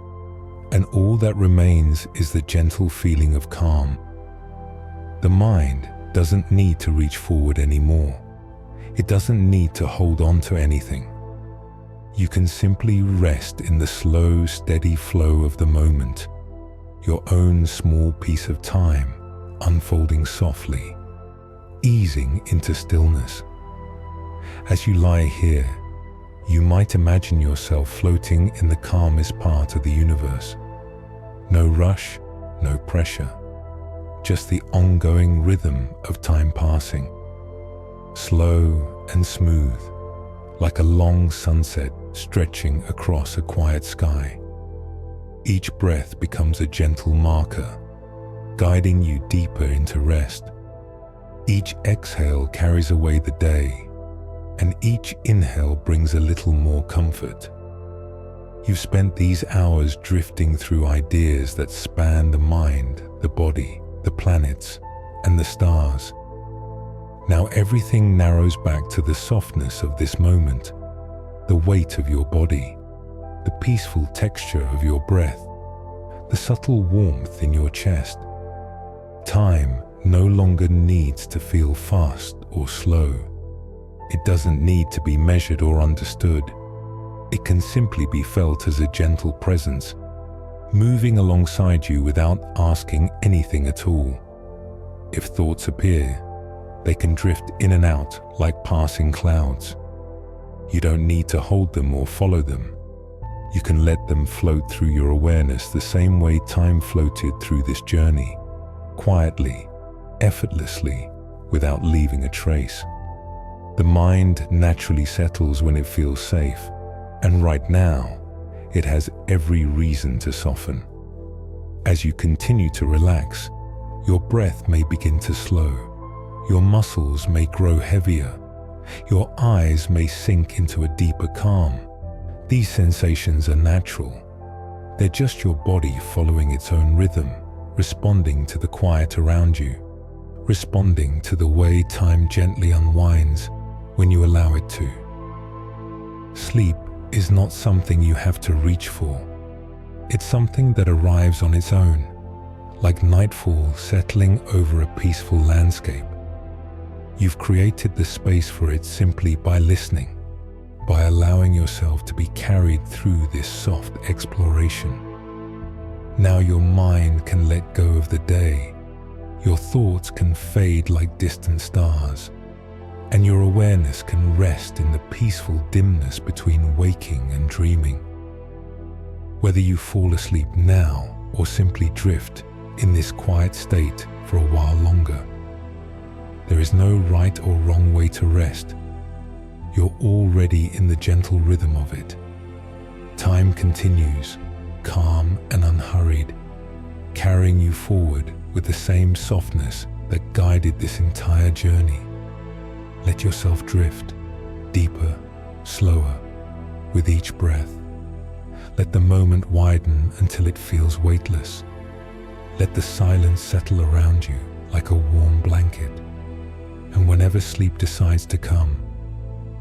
and all that remains is the gentle feeling of calm. The mind doesn't need to reach forward anymore. It doesn't need to hold on to anything. You can simply rest in the slow, steady flow of the moment, your own small piece of time unfolding softly, easing into stillness. As you lie here, you might imagine yourself floating in the calmest part of the universe. No rush, no pressure, just the ongoing rhythm of time passing, slow and smooth, like a long sunset stretching across a quiet sky. Each breath becomes a gentle marker, guiding you deeper into rest. Each exhale carries away the day, and each inhale brings a little more comfort. You've spent these hours drifting through ideas that span the mind, the body, the planets, and the stars. Now everything narrows back to the softness of this moment, the weight of your body, the peaceful texture of your breath, the subtle warmth in your chest. Time no longer needs to feel fast or slow. It doesn't need to be measured or understood. It can simply be felt as a gentle presence, moving alongside you without asking anything at all. If thoughts appear, they can drift in and out like passing clouds. You don't need to hold them or follow them. You can let them float through your awareness the same way time floated through this journey, quietly, effortlessly, without leaving a trace. The mind naturally settles when it feels safe, and right now, it has every reason to soften. As you continue to relax, your breath may begin to slow. Your muscles may grow heavier. Your eyes may sink into a deeper calm. These sensations are natural. They're just your body following its own rhythm, responding to the quiet around you, responding to the way time gently unwinds when you allow it to. Sleep is not something you have to reach for. It's something that arrives on its own, like nightfall settling over a peaceful landscape. You've created the space for it simply by listening, by allowing yourself to be carried through this soft exploration. Now your mind can let go of the day, your thoughts can fade like distant stars, and your awareness can rest in the peaceful dimness between waking and dreaming. Whether you fall asleep now or simply drift in this quiet state for a while longer, there is no right or wrong way to rest. You're already in the gentle rhythm of it. Time continues, calm and unhurried, carrying you forward with the same softness that guided this entire journey. Let yourself drift, deeper, slower, with each breath. Let the moment widen until it feels weightless. Let the silence settle around you like a warm blanket. And whenever sleep decides to come,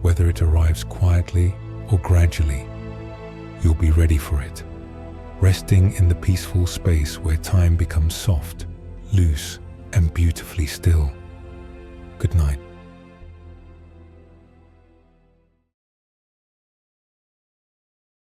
whether it arrives quietly or gradually, you'll be ready for it, resting in the peaceful space where time becomes soft, loose, and beautifully still. Good night.